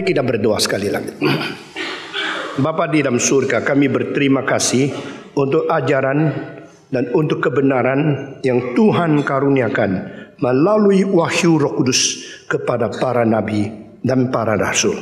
Mari kita berdoa sekali lagi. Bapa di dalam surga, kami berterima kasih untuk ajaran dan untuk kebenaran yang Tuhan karuniakan melalui wahyu Roh Kudus kepada para nabi dan para rasul.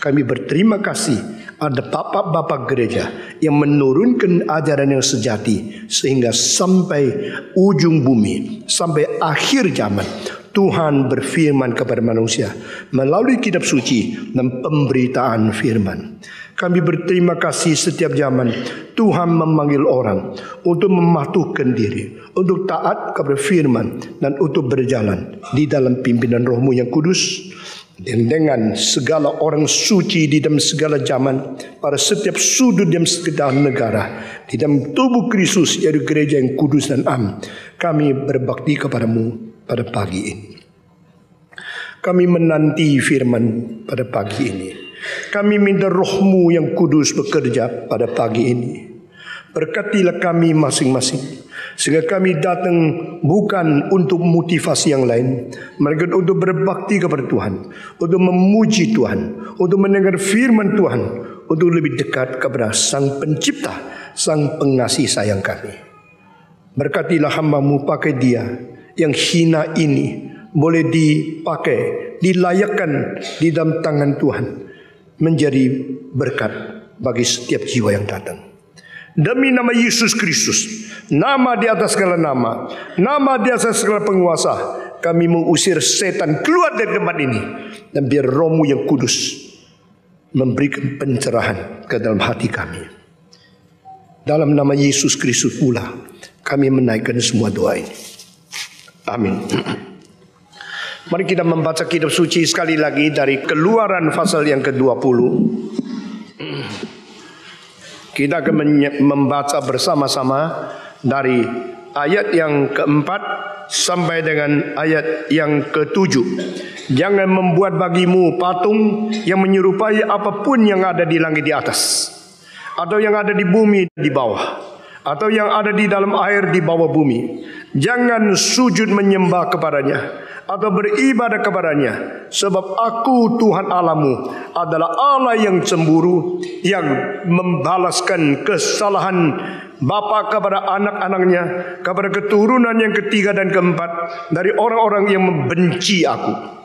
Kami berterima kasih ada bapak-bapak gereja yang menurunkan ajaran yang sejati sehingga sampai ujung bumi, sampai akhir zaman Tuhan berfirman kepada manusia melalui kitab suci dan pemberitaan firman. Kami berterima kasih setiap zaman Tuhan memanggil orang untuk mematuhkan diri, untuk taat kepada firman dan untuk berjalan di dalam pimpinan Roh-Mu yang kudus. Dan dengan segala orang suci di dalam segala zaman, pada setiap sudut dan sekitar negara, di dalam tubuh Kristus yaitu gereja yang kudus dan am, kami berbakti kepadamu pada pagi ini. Kami menanti firman pada pagi ini. Kami minta Roh-Mu yang kudus bekerja pada pagi ini. Berkatilah kami masing-masing, sehingga kami datang bukan untuk motivasi yang lain, melainkan untuk berbakti kepada Tuhan, untuk memuji Tuhan, untuk mendengar firman Tuhan, untuk lebih dekat kepada Sang Pencipta, Sang Pengasih sayang kami. Berkatilah hamba-Mu, pakai dia yang hina ini boleh dipakai, dilayakkan di dalam tangan Tuhan, menjadi berkat bagi setiap jiwa yang datang. Demi nama Yesus Kristus, nama di atas segala nama, nama di atas segala penguasa, kami mengusir setan keluar dari tempat ini. Dan biar Roh-Mu yang kudus memberikan pencerahan ke dalam hati kami. Dalam nama Yesus Kristus pula kami menaikkan semua doa ini. Amin. Mari kita membaca kitab suci sekali lagi dari Keluaran pasal yang ke-20. Kita akan membaca bersama-sama dari ayat yang keempat sampai dengan ayat yang ke-7. Jangan membuat bagimu patung yang menyerupai apapun yang ada di langit di atas, atau yang ada di bumi di bawah, atau yang ada di dalam air di bawah bumi. Jangan sujud menyembah kepadanya atau beribadah kepadanya, sebab aku Tuhan Allahmu adalah Allah yang cemburu, yang membalaskan kesalahan bapa kepada anak-anaknya, kepada keturunan yang ketiga dan keempat dari orang-orang yang membenci aku.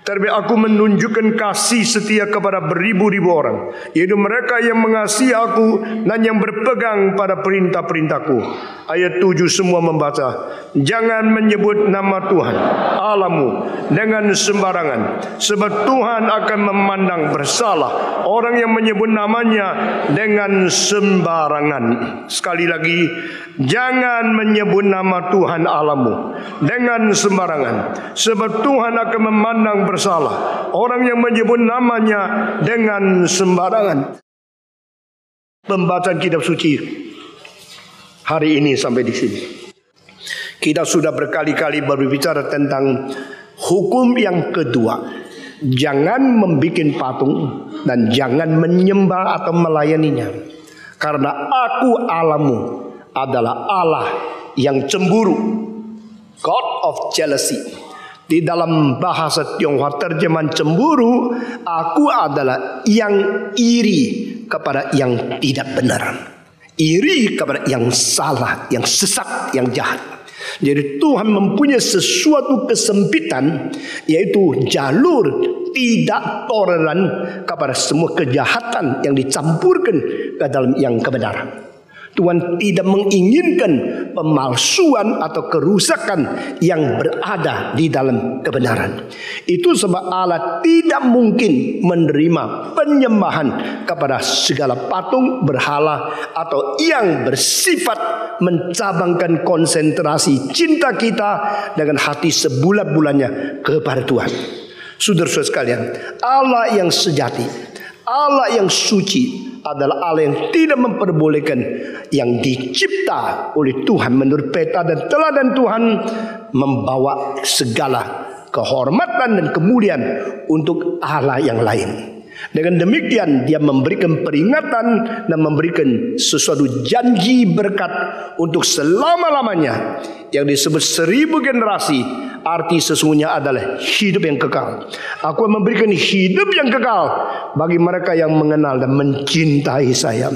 Terlebih aku menunjukkan kasih setia kepada beribu-ribu orang, yaitu mereka yang mengasihi aku dan yang berpegang pada perintah-perintahku. Ayat 7 semua membaca. Jangan menyebut nama Tuhan Allahmu dengan sembarangan, sebab Tuhan akan memandang bersalah orang yang menyebut namanya dengan sembarangan. Sekali lagi, jangan menyebut nama Tuhan Allahmu dengan sembarangan, sebab Tuhan akan memandang bersalah orang yang menyebut namanya dengan sembarangan. Pembacaan kitab suci hari ini sampai di sini. Kita sudah berkali-kali berbicara tentang hukum yang kedua. Jangan membuat patung dan jangan menyembah atau melayaninya. Karena aku Allahmu adalah Allah yang cemburu. God of jealousy. Di dalam bahasa Tionghoa terjemahan cemburu, aku adalah yang iri kepada yang tidak benar. Iri kepada yang salah, yang sesat, yang jahat. Jadi Tuhan mempunyai sesuatu kesempitan, yaitu jalur tidak toleran kepada semua kejahatan yang dicampurkan ke dalam yang kebenaran. Tuhan tidak menginginkan pemalsuan atau kerusakan yang berada di dalam kebenaran. Itu sebab Allah tidak mungkin menerima penyembahan kepada segala patung, berhala, atau yang bersifat mencabangkan konsentrasi cinta kita dengan hati sebulat-bulatnya kepada Tuhan. Saudara-saudara sekalian, Allah yang sejati, Allah yang suci adalah Allah yang tidak memperbolehkan yang dicipta oleh Tuhan menurut peta dan teladan Tuhan membawa segala kehormatan dan kemuliaan untuk Allah yang lain. Dengan demikian dia memberikan peringatan dan memberikan sesuatu janji berkat untuk selama-lamanya yang disebut 1000 generasi arti sesungguhnya adalah hidup yang kekal. Aku memberikan hidup yang kekal bagi mereka yang mengenal dan mencintai saya.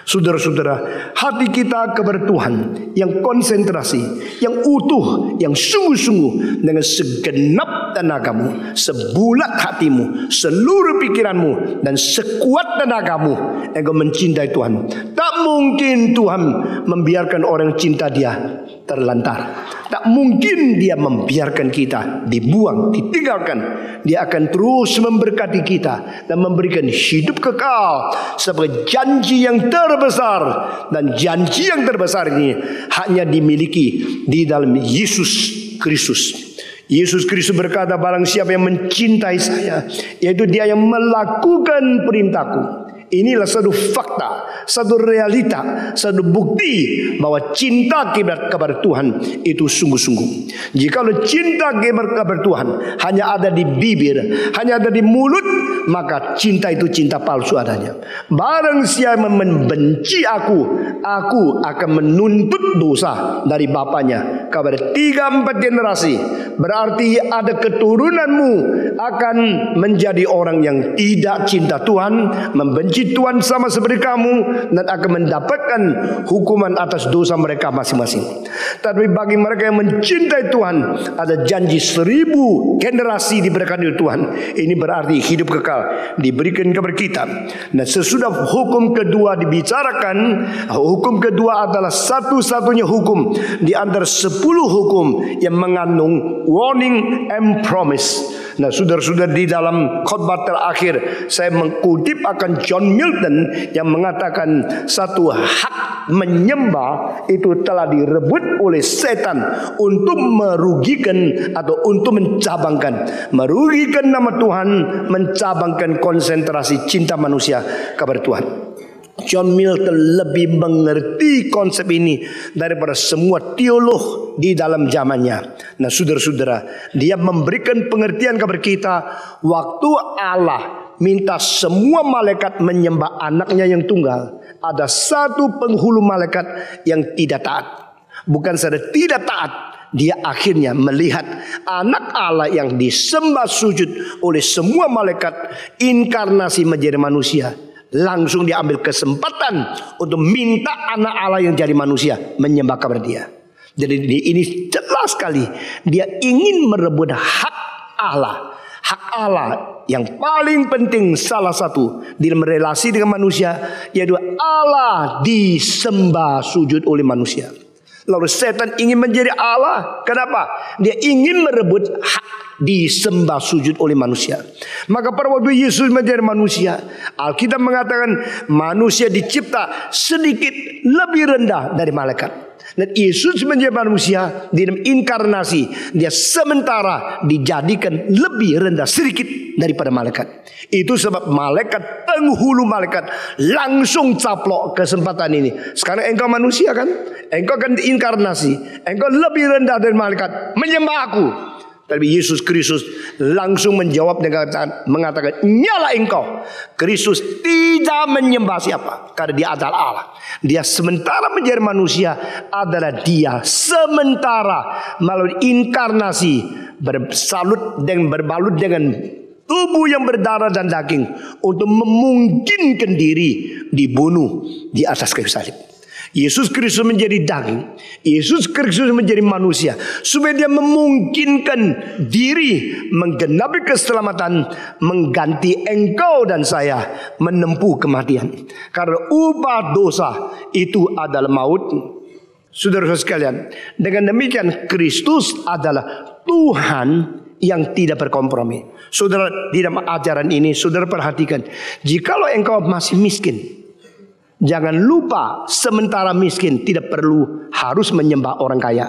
Saudara-saudara, hati kita kepada Tuhan yang konsentrasi, yang utuh, yang sungguh-sungguh dengan segenap tenagamu, sebulat hatimu, seluruh pikiranmu, dan sekuat tenagamu, engkau mencintai Tuhan. Tak mungkin Tuhan membiarkan orang cinta Dia terlantar. Tak mungkin Dia membiarkan kita dibuang, ditinggalkan. Dia akan terus memberkati kita dan memberikan hidup kekal sebagai janji yang terbesar. Dan janji yang terbesar ini hanya dimiliki di dalam Yesus Kristus. Yesus Kristus berkata, barang siapa yang mencintai saya, yaitu dia yang melakukan perintahku. Inilah satu fakta, satu realita, satu bukti bahwa cinta kepada Tuhan itu sungguh-sungguh. Jikalau cinta kepada Tuhan hanya ada di bibir, hanya ada di mulut, maka cinta itu cinta palsu adanya. Barang siapa membenci aku akan menuntut dosa dari bapaknya kepada 3-4 generasi. Berarti ada keturunanmu akan menjadi orang yang tidak cinta Tuhan, membenci Tuhan sama seperti kamu, dan akan mendapatkan hukuman atas dosa mereka masing-masing. Tapi bagi mereka yang mencintai Tuhan, ada janji 1000 generasi diberkati oleh Tuhan. Ini berarti hidup kekal diberikan kepada kita. Dan sesudah hukum kedua dibicarakan, hukum kedua adalah satu-satunya hukum di antara 10 hukum yang mengandung warning and promise. Nah, saudara-saudara, di dalam khotbah terakhir saya mengutip akan John Milton yang mengatakan satu hak menyembah itu telah direbut oleh setan untuk merugikan atau untuk mencabangkan, merugikan nama Tuhan, mencabangkan konsentrasi cinta manusia kepada Tuhan. John Milton lebih mengerti konsep ini daripada semua teolog di dalam zamannya. Nah, saudara-saudara, dia memberikan pengertian kepada kita waktu Allah minta semua malaikat menyembah anaknya yang tunggal, ada satu penghulu malaikat yang tidak taat. Bukan saja tidak taat, dia akhirnya melihat anak Allah yang disembah sujud oleh semua malaikat inkarnasi menjadi manusia. Langsung diambil kesempatan untuk minta anak Allah yang jadi manusia menyembah kepada dia. Jadi ini jelas sekali, dia ingin merebut hak Allah. Hak Allah yang paling penting, salah satu dalam relasi dengan manusia, yaitu Allah disembah sujud oleh manusia. Lalu setan ingin menjadi Allah. Kenapa? Dia ingin merebut hak disembah sujud oleh manusia. Maka pada waktu Yesus menjadi manusia, Alkitab mengatakan manusia dicipta sedikit lebih rendah dari malaikat. Dan Yesus menjadi manusia di dalam inkarnasi, dia sementara dijadikan lebih rendah sedikit daripada malaikat. Itu sebab malaikat, penghulu malaikat langsung caplok kesempatan ini. Sekarang engkau manusia kan, engkau akan diinkarnasi, engkau lebih rendah dari malaikat, menyembah aku. Tapi Yesus Kristus langsung menjawab dengan mengatakan, nyala engkau. Kristus tidak menyembah siapa, karena dia adalah Allah. Dia sementara menjadi manusia adalah dia sementara melalui inkarnasi bersalut dan berbalut dengan tubuh yang berdarah dan daging untuk memungkinkan diri dibunuh di atas kayu salib. Yesus Kristus menjadi daging, Yesus Kristus menjadi manusia, supaya dia memungkinkan diri menggenapi keselamatan, mengganti engkau dan saya menempuh kematian. Karena upah dosa itu adalah maut. Saudara-saudara sekalian, dengan demikian Kristus adalah Tuhan yang tidak berkompromi. Saudara, di dalam ajaran ini saudara perhatikan, jikalau engkau masih miskin, jangan lupa sementara miskin tidak perlu harus menyembah orang kaya.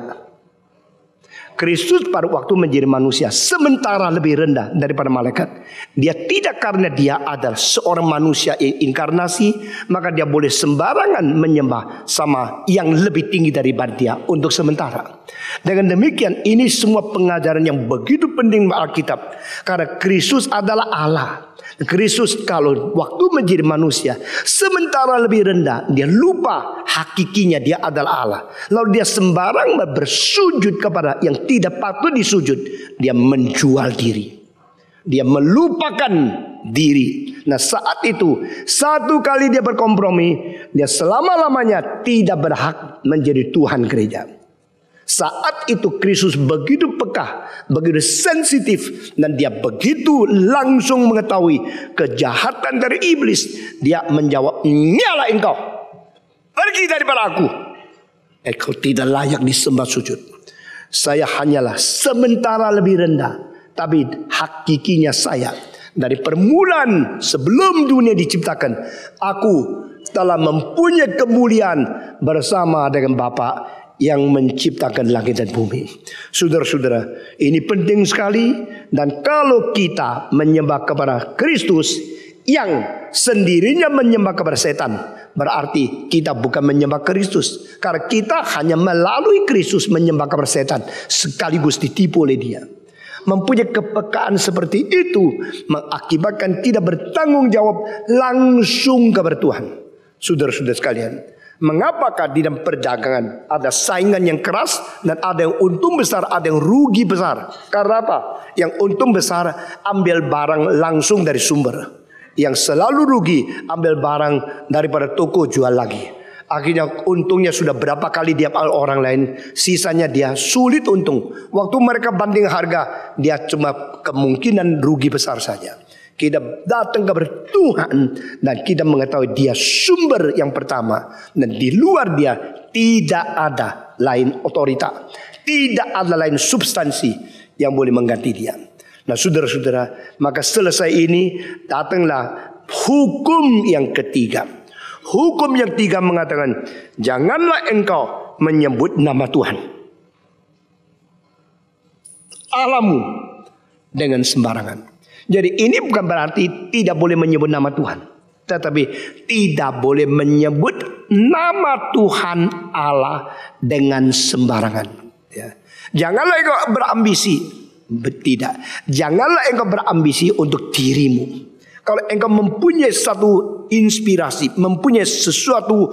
Kristus pada waktu menjadi manusia sementara lebih rendah daripada malaikat. Dia tidak karena dia adalah seorang manusia inkarnasi, maka dia boleh sembarangan menyembah sama yang lebih tinggi daripada dia untuk sementara. Dengan demikian ini semua pengajaran yang begitu penting Alkitab. Karena Kristus adalah Allah. Kristus kalau waktu menjadi manusia sementara lebih rendah, dia lupa hakikinya dia adalah Allah. Lalu dia sembarang bersujud kepada yang tidak patut disujud, dia menjual diri. Dia melupakan diri. Nah saat itu, satu kali dia berkompromi, dia selama-lamanya tidak berhak menjadi Tuhan gereja. Saat itu Kristus begitu peka, begitu sensitif, dan dia begitu langsung mengetahui kejahatan dari iblis. Dia menjawab, "Nyala engkau, pergi daripada aku. Engkau tidak layak disembah sujud. Saya hanyalah sementara lebih rendah, tapi hakikinya saya dari permulaan sebelum dunia diciptakan, aku telah mempunyai kemuliaan bersama dengan Bapa yang menciptakan langit dan bumi." Saudara-saudara, ini penting sekali. Dan kalau kita menyembah kepada Kristus yang sendirinya menyembah kepada setan, berarti kita bukan menyembah Kristus. Karena kita hanya melalui Kristus menyembah kepada setan, sekaligus ditipu oleh dia. Mempunyai kepekaan seperti itu mengakibatkan tidak bertanggung jawab langsung kepada Tuhan. Saudara-saudara sekalian, mengapakah di dalam perdagangan ada saingan yang keras dan ada yang untung besar, ada yang rugi besar? Karena apa? Yang untung besar ambil barang langsung dari sumber. Yang selalu rugi ambil barang daripada toko, jual lagi. Akhirnya untungnya sudah berapa kali diambil orang lain, sisanya dia sulit untung. Waktu mereka banding harga, dia cuma kemungkinan rugi besar saja. Kita datang kepada Tuhan dan kita mengetahui dia sumber yang pertama, dan di luar dia tidak ada lain otoritas, tidak ada lain substansi yang boleh mengganti dia. Nah saudara-saudara, maka selesai ini datanglah hukum yang ketiga. Hukum yang ketiga mengatakan, janganlah engkau menyebut nama Tuhan Allahmu dengan sembarangan. Jadi ini bukan berarti tidak boleh menyebut nama Tuhan, tetapi tidak boleh menyebut nama Tuhan Allah dengan sembarangan. Ya. Janganlah engkau berambisi, tidak. Janganlah engkau berambisi untuk dirimu. Kalau engkau mempunyai satu inspirasi, mempunyai sesuatu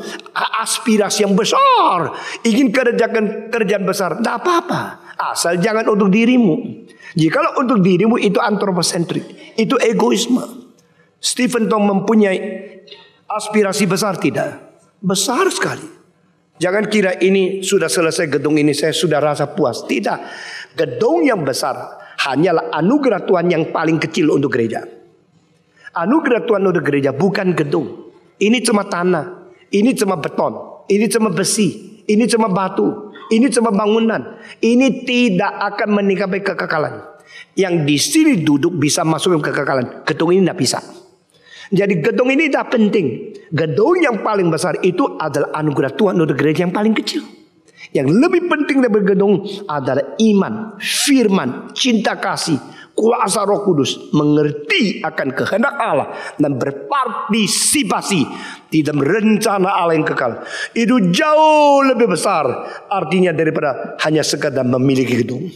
aspirasi yang besar, ingin kerjakan kerjaan besar, tidak apa-apa, asal jangan untuk dirimu. Jikalau untuk dirimu itu antropocentrik, itu egoisme. Stephen Tong mempunyai aspirasi besar tidak? Besar sekali. Jangan kira ini sudah selesai gedung ini, saya sudah rasa puas. Tidak. Gedung yang besar hanyalah anugerah Tuhan yang paling kecil untuk gereja. Anugerah Tuhan untuk gereja bukan gedung. Ini cuma tanah, ini cuma beton, ini cuma besi, ini cuma batu, ini cuma bangunan. Ini tidak akan mencapai kekekalan. Yang di sini duduk bisa masuk ke kekekalan. Gedung ini tidak bisa. Jadi gedung ini tidak penting. Gedung yang paling besar itu adalah anugerah Tuhan untuk gereja yang paling kecil. Yang lebih penting dari gedung adalah iman, firman, cinta kasih, kuasa Roh Kudus, mengerti akan kehendak Allah dan berpartisipasi di dalam rencana Allah yang kekal. Itu jauh lebih besar artinya daripada hanya sekadar memiliki gedung.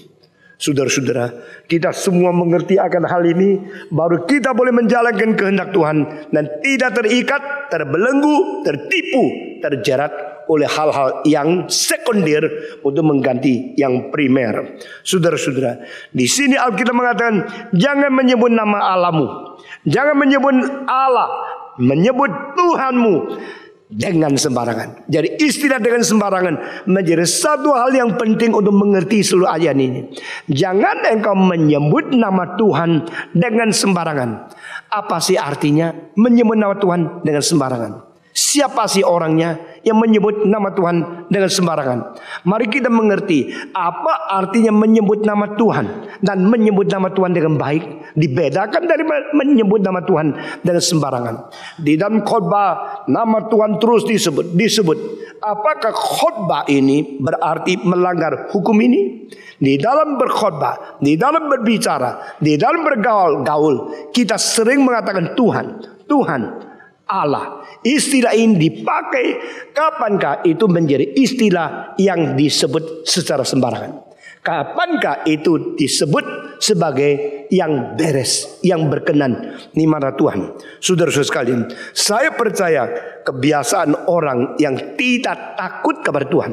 Saudara-saudara, kita semua mengerti akan hal ini, baru kita boleh menjalankan kehendak Tuhan dan tidak terikat, terbelenggu, tertipu, terjerat oleh hal-hal yang sekunder untuk mengganti yang primer. Saudara-saudara, di sini Alkitab mengatakan jangan menyebut nama Allahmu, jangan menyebut Allah, menyebut Tuhanmu dengan sembarangan. Jadi istilah dengan sembarangan menjadi satu hal yang penting untuk mengerti seluruh ayat ini. Jangan engkau menyebut nama Tuhan dengan sembarangan. Apa sih artinya menyebut nama Tuhan dengan sembarangan? Siapa sih orangnya yang menyebut nama Tuhan dengan sembarangan? Mari kita mengerti apa artinya menyebut nama Tuhan dan menyebut nama Tuhan dengan baik. Dibedakan dari menyebut nama Tuhan dengan sembarangan. Di dalam khotbah nama Tuhan terus disebut. Apakah khotbah ini berarti melanggar hukum ini? Di dalam berkhotbah, di dalam berbicara, di dalam bergaul, kita sering mengatakan Tuhan, Allah. Istilah ini dipakai kapankah itu menjadi istilah yang disebut secara sembarangan? Kapankah itu disebut sebagai yang beres, yang berkenan di mata Tuhan. Saudara-saudara sekalian, saya percaya kebiasaan orang yang tidak takut kepada Tuhan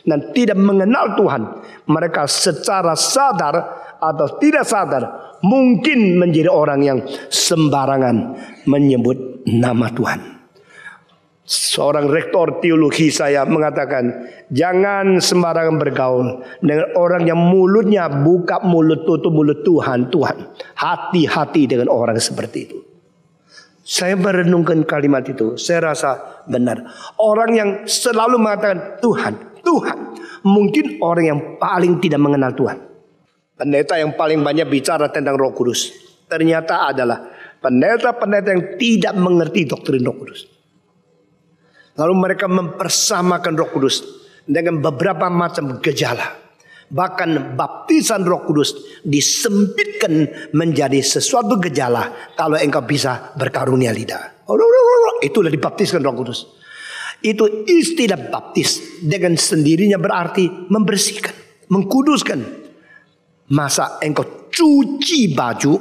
dan tidak mengenal Tuhan, mereka secara sadar atau tidak sadar mungkin menjadi orang yang sembarangan menyebut nama Tuhan. Seorang rektor teologi saya mengatakan, jangan sembarangan bergaul dengan orang yang mulutnya buka mulut tutup mulut Tuhan, Tuhan. Hati-hati dengan orang seperti itu. Saya merenungkan kalimat itu, saya rasa benar. Orang yang selalu mengatakan Tuhan, Tuhan, mungkin orang yang paling tidak mengenal Tuhan. Pendeta yang paling banyak bicara tentang Roh Kudus ternyata adalah pendeta-pendeta yang tidak mengerti doktrin Roh Kudus. Lalu mereka mempersamakan Roh Kudus dengan beberapa macam gejala. Bahkan baptisan Roh Kudus disempitkan menjadi sesuatu gejala kalau engkau bisa berkarunia lidah. Itulah dibaptiskan Roh Kudus. Itu istilah baptis dengan sendirinya berarti membersihkan, mengkuduskan. Masa engkau cuci baju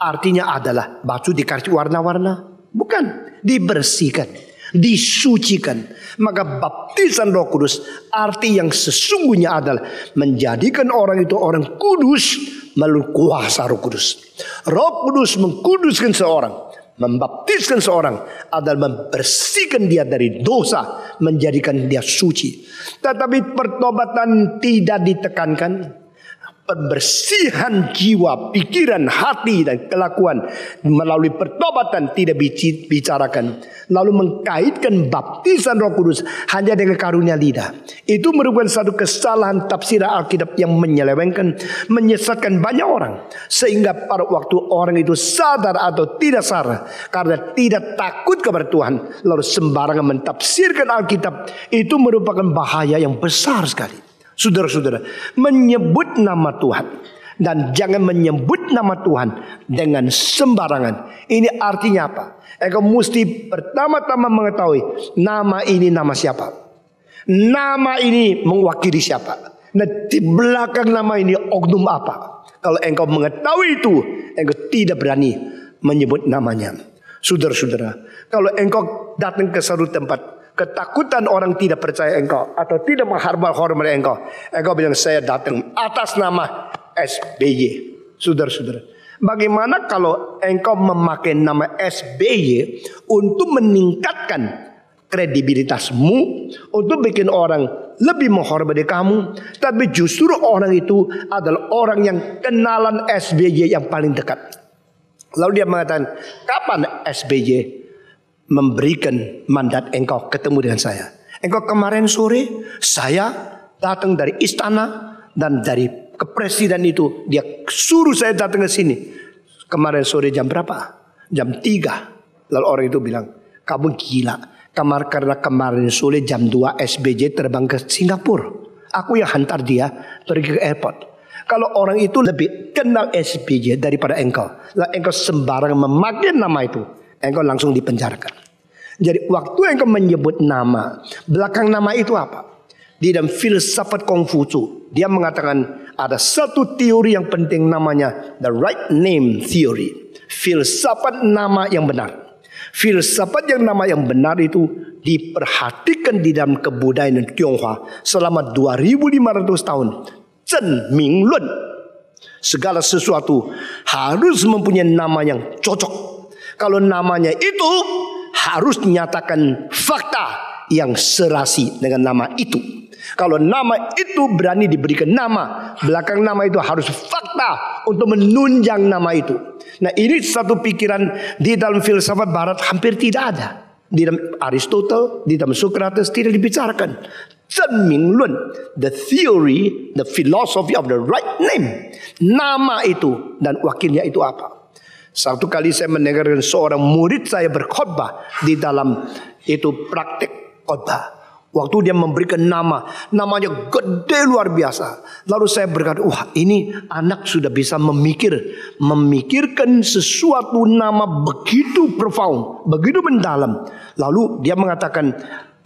artinya adalah baju dikasih warna-warna? Bukan, dibersihkan, disucikan. Maka baptisan Roh Kudus arti yang sesungguhnya adalah menjadikan orang itu orang kudus melalui kuasa Roh Kudus. Roh Kudus mengkuduskan seorang, membaptiskan seorang adalah membersihkan dia dari dosa, menjadikan dia suci. Tetapi pertobatan tidak ditekankan. Pembersihan jiwa, pikiran, hati dan kelakuan melalui pertobatan tidak dibicarakan. Lalu mengkaitkan baptisan Roh Kudus hanya dengan karunia lidah. Itu merupakan satu kesalahan tafsir Alkitab yang menyelewengkan, menyesatkan banyak orang. Sehingga pada waktu orang itu sadar atau tidak sadar karena tidak takut kepada Tuhan, lalu sembarangan mentafsirkan Alkitab, itu merupakan bahaya yang besar sekali. Saudara-saudara, menyebut nama Tuhan dan jangan menyebut nama Tuhan dengan sembarangan. Ini artinya apa? Engkau mesti pertama-tama mengetahui nama ini nama siapa. Nama ini mewakili siapa. Dan di belakang nama ini oknum apa. Kalau engkau mengetahui itu, engkau tidak berani menyebut namanya. Saudara-saudara, kalau engkau datang ke suatu tempat, ketakutan orang tidak percaya engkau atau tidak menghormati engkau, engkau bilang saya datang atas nama SBY. Saudara-saudara, bagaimana kalau engkau memakai nama SBY untuk meningkatkan kredibilitasmu, untuk bikin orang lebih menghormati kamu, tapi justru orang itu adalah orang yang kenalan SBY yang paling dekat. Lalu dia mengatakan, kapan SBY memberikan mandat engkau ketemu dengan saya? Engkau kemarin sore saya datang dari istana dan dari kepresiden itu dia suruh saya datang ke sini. Kemarin sore jam berapa? Jam 3. Lalu orang itu bilang, kamu gila. Karena kemarin sore jam 2 SBY terbang ke Singapura. Aku yang hantar dia pergi ke airport. Kalau orang itu lebih kenal SBY daripada engkau, lalu engkau sembarang memakai nama itu, engkau langsung dipenjarakan. Jadi waktu engkau menyebut nama, belakang nama itu apa? Di dalam filsafat Konghucu, dia mengatakan ada satu teori yang penting namanya the right name theory. Filsafat nama yang benar. Filsafat yang nama yang benar itu diperhatikan di dalam kebudayaan Tionghoa selama 2500 tahun. Zhen Ming Lun. Segala sesuatu harus mempunyai nama yang cocok. Kalau namanya itu harus dinyatakan fakta yang serasi dengan nama itu. Kalau nama itu berani diberikan nama, belakang nama itu harus fakta untuk menunjang nama itu. Nah, ini satu pikiran di dalam filsafat barat hampir tidak ada. Di dalam Aristotle, di dalam Socrates tidak dibicarakan. Zhen Ming Lun, the theory, the philosophy of the right name. Nama itu dan wakilnya itu apa? Satu kali saya mendengarkan seorang murid saya berkhotbah di dalam itu praktik khotbah. Waktu dia memberikan nama, namanya gede luar biasa. Lalu saya berkata, wah ini anak sudah bisa memikirkan sesuatu nama begitu profound, begitu mendalam. Lalu dia mengatakan,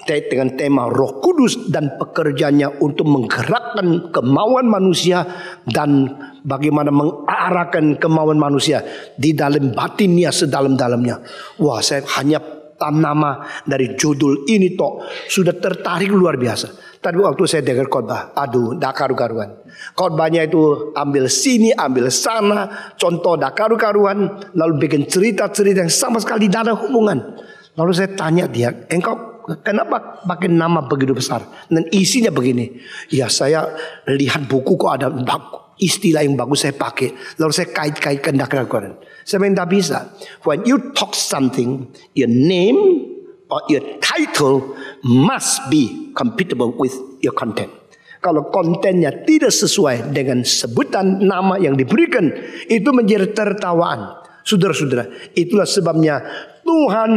terkait dengan tema Roh Kudus dan pekerjaannya untuk menggerakkan kemauan manusia dan bagaimana mengarahkan kemauan manusia di dalam batinnya sedalam-dalamnya. Wah, saya hanya nama dari judul ini toh sudah tertarik luar biasa. Tadi waktu saya dengar khotbah, aduh, dak karu-karuan. Khotbahnya itu ambil sini, ambil sana, contoh dak karu-karuan, lalu bikin cerita-cerita yang sama sekali tidak ada hubungan. Lalu saya tanya dia, engkau kenapa pakai nama begitu besar? Dan isinya begini. Ya, saya lihat buku kok ada istilah yang bagus saya pakai. Lalu saya kait-kaitkan dak karu-karuan. Saya minta bisa. When you talk something, your name or your title must be compatible with your content. Kalau kontennya tidak sesuai dengan sebutan nama yang diberikan, itu menjadi tertawaan. Saudara-saudara, itulah sebabnya Tuhan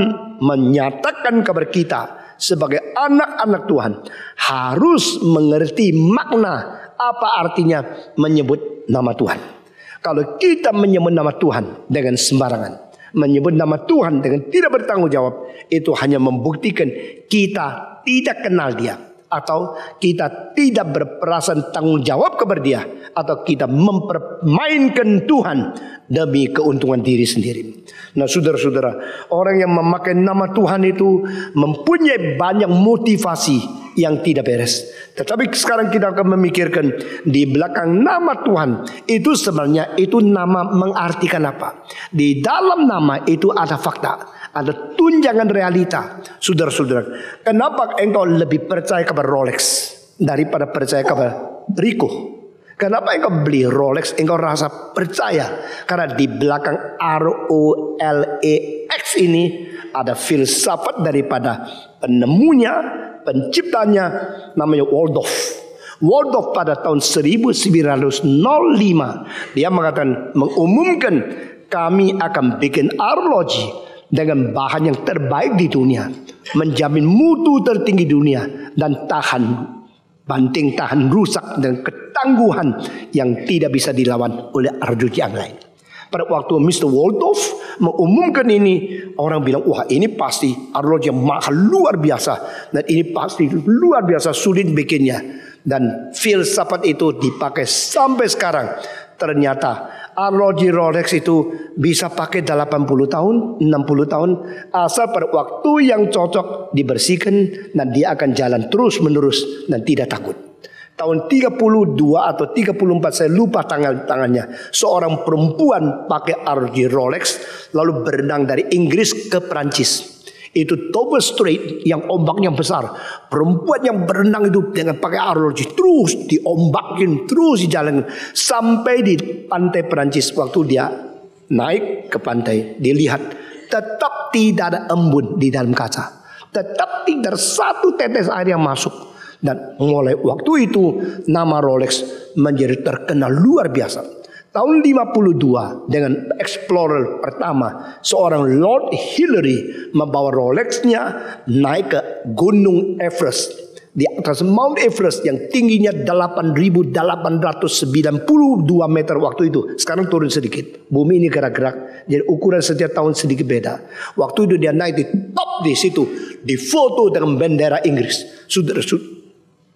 menyatakan kepada kita sebagai anak-anak Tuhan harus mengerti makna apa artinya menyebut nama Tuhan. Kalau kita menyebut nama Tuhan dengan sembarangan, menyebut nama Tuhan dengan tidak bertanggung jawab, itu hanya membuktikan kita tidak kenal Dia, atau kita tidak berperasaan tanggung jawab kepada Dia, atau kita mempermainkan Tuhan demi keuntungan diri sendiri. Nah, saudara-saudara, orang yang memakai nama Tuhan itu mempunyai banyak motivasi yang tidak beres. Tetapi sekarang kita akan memikirkan di belakang nama Tuhan itu sebenarnya itu nama mengartikan apa? Di dalam nama itu ada fakta, ada tunjangan realita. Saudara-saudara, kenapa engkau lebih percaya kepada Rolex daripada percaya kepada Rico? Kenapa engkau beli Rolex? Engkau rasa percaya karena di belakang ROLEX ini ada filsafat daripada penemunya, penciptanya, namanya Waldorf. Waldorf pada tahun 1905 dia mengatakan, mengumumkan, kami akan bikin arloji dengan bahan yang terbaik di dunia, menjamin mutu tertinggi dunia dan tahan banting, tahan rusak dan ketangguhan yang tidak bisa dilawan oleh arloji yang lain. Pada waktu Mr. Waldorf mengumumkan ini, orang bilang, wah, ini pasti arloji yang mahal luar biasa, dan ini pasti luar biasa sulit bikinnya. Dan filsafat itu dipakai sampai sekarang. Ternyata arloji Rolex itu bisa pakai 80 tahun, 60 tahun, asal pada waktu yang cocok dibersihkan, dan dia akan jalan terus menerus dan tidak takut. Tahun 32 atau 34, saya lupa tangannya, seorang perempuan pakai arloji Rolex lalu berenang dari Inggris ke Perancis. Itu Dover Strait yang ombaknya besar. Perempuan yang berenang itu dengan pakai arloji terus diombakin, terus dijalan sampai di pantai Perancis. Waktu dia naik ke pantai, dilihat tetap tidak ada embun di dalam kaca, tetap tidak satu tetes air yang masuk. Dan mulai waktu itu nama Rolex menjadi terkenal luar biasa. Tahun 52 dengan explorer pertama, seorang Lord Hillary membawa Rolexnya naik ke Gunung Everest. Di atas Mount Everest yang tingginya 8.892 meter waktu itu. Sekarang turun sedikit. Bumi ini gerak-gerak, jadi ukuran setiap tahun sedikit beda. Waktu itu dia naik di top di situ, difoto dengan bendera Inggris.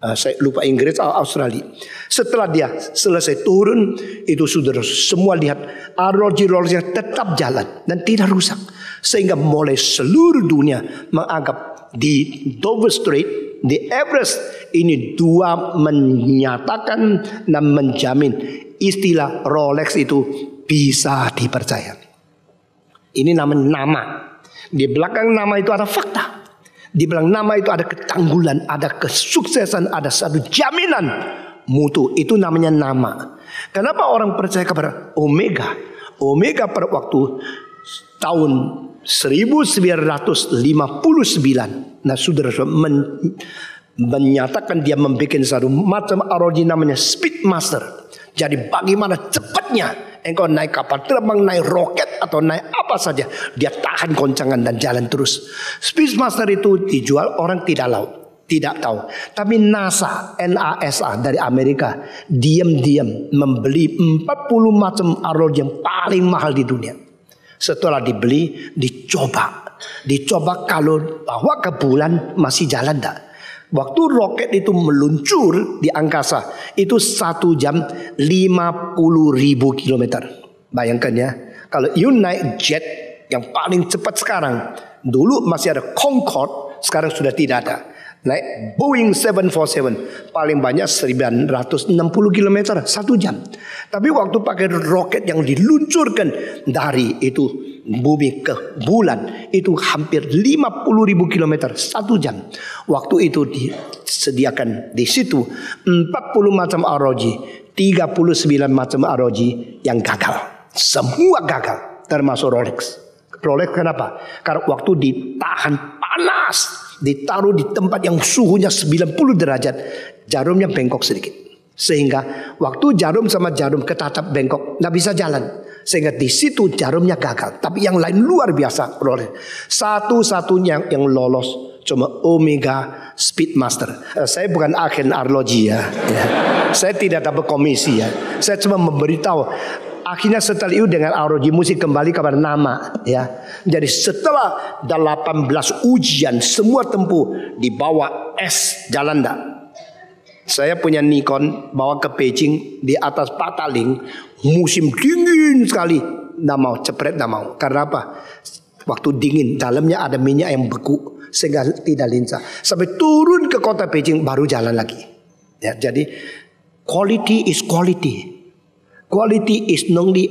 Saya lupa Inggris atau Australia. Setelah dia selesai turun, itu saudara semua lihat arloji Rolex tetap jalan dan tidak rusak, sehingga mulai seluruh dunia menganggap di Dover Strait, di Everest ini dua menyatakan dan menjamin istilah Rolex itu bisa dipercaya. Ini namanya nama. Di belakang nama itu ada fakta. Di belakang nama itu ada ketanggulan, ada kesuksesan, ada satu jaminan mutu. Itu namanya nama. Kenapa orang percaya kepada Omega? Omega pada waktu tahun 1959, nah saudara menyatakan dia membuat satu macam arloji namanya Speedmaster. Jadi bagaimana cepatnya engkau naik kapal terbang, naik roket atau naik apa saja, dia tahan goncangan dan jalan terus. Speedmaster itu dijual, orang tidak tahu. Tapi NASA dari Amerika diam-diam membeli 40 macam arloji yang paling mahal di dunia. Setelah dibeli, dicoba Dicoba kalau bawa ke bulan masih jalan tak? Waktu roket itu meluncur di angkasa itu 1 jam 50.000 kilometer. Bayangkan ya, kalau you naik jet yang paling cepat sekarang, dulu masih ada Concorde, sekarang sudah tidak ada. Naik Boeing 747 paling banyak 960 km 1 jam. Tapi waktu pakai roket yang diluncurkan dari itu bumi ke bulan itu hampir 50.000 km 1 jam. Waktu itu disediakan di situ 40 macam ROG, 39 macam ROG yang gagal. Semua gagal termasuk Rolex. Rolex kenapa? Karena waktu ditahan panas, ditaruh di tempat yang suhunya 90 derajat, jarumnya bengkok sedikit. Sehingga waktu jarum sama jarum ketatap bengkok, nggak bisa jalan. Sehingga di situ jarumnya gagal. Tapi yang lain luar biasa Rolex. Satu-satunya yang lolos cuma Omega Speedmaster. Saya bukan agen arloji ya. Saya tidak dapat komisi ya. Saya cuma memberitahu. Akhirnya setelah itu dengan ROG mesti kembali kepada nama ya. Jadi setelah 18 ujian semua tempuh di bawah es jalan tak. Saya punya Nikon bawa ke Beijing di atas Pataling, musim dingin sekali, nggak mau cepret, nggak mau. Karena apa? Waktu dingin dalamnya ada minyak yang beku sehingga tidak lincah. Sampai turun ke kota Beijing baru jalan lagi. Ya, jadi quality is quality. Quality is not only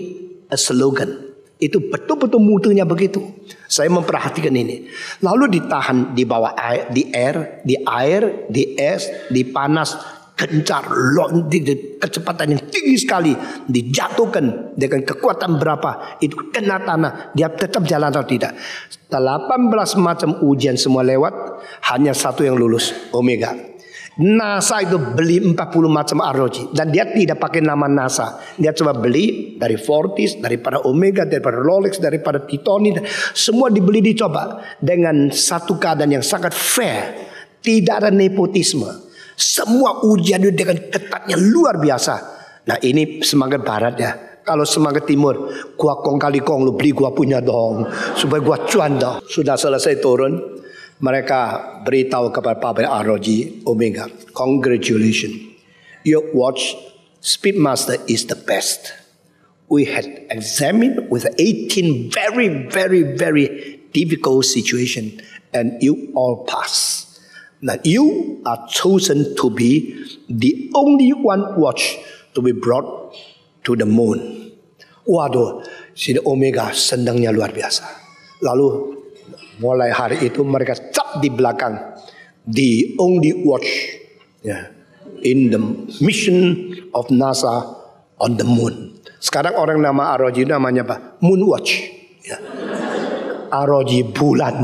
a slogan. Itu betul-betul mutunya begitu. Saya memperhatikan ini. Lalu ditahan di bawah air, di air, di es, di panas, gencar, kecepatan yang tinggi sekali, dijatuhkan dengan kekuatan berapa, itu kena tanah, dia tetap jalan atau tidak. 18 macam ujian semua lewat, hanya satu yang lulus, Omega. NASA itu beli 40 macam ROG dan dia tidak pakai nama NASA. Dia coba beli dari Fortis, daripada Omega, daripada Rolex, daripada Titoni, semua dibeli dicoba dengan satu keadaan yang sangat fair, tidak ada nepotisme. Semua ujian itu dengan ketatnya luar biasa. Nah ini semangat barat ya. Kalau semangat timur, gua kong kali kong lu beli gua punya dong, supaya gua cuan dong. Sudah selesai turun, mereka beritahu kepada pabrik ROG Omega, congratulations, your watch Speedmaster is the best. We had examined with 18 very difficult situation, and you all pass. Now you are chosen to be the only one watch to be brought to the moon. Waduh, si Omega senangnya luar biasa. Lalu mulai hari itu mereka cap di belakang, the only watch in the mission of NASA on the moon. Sekarang orang nama ROG namanya apa? Moon Watch. ROG bulan.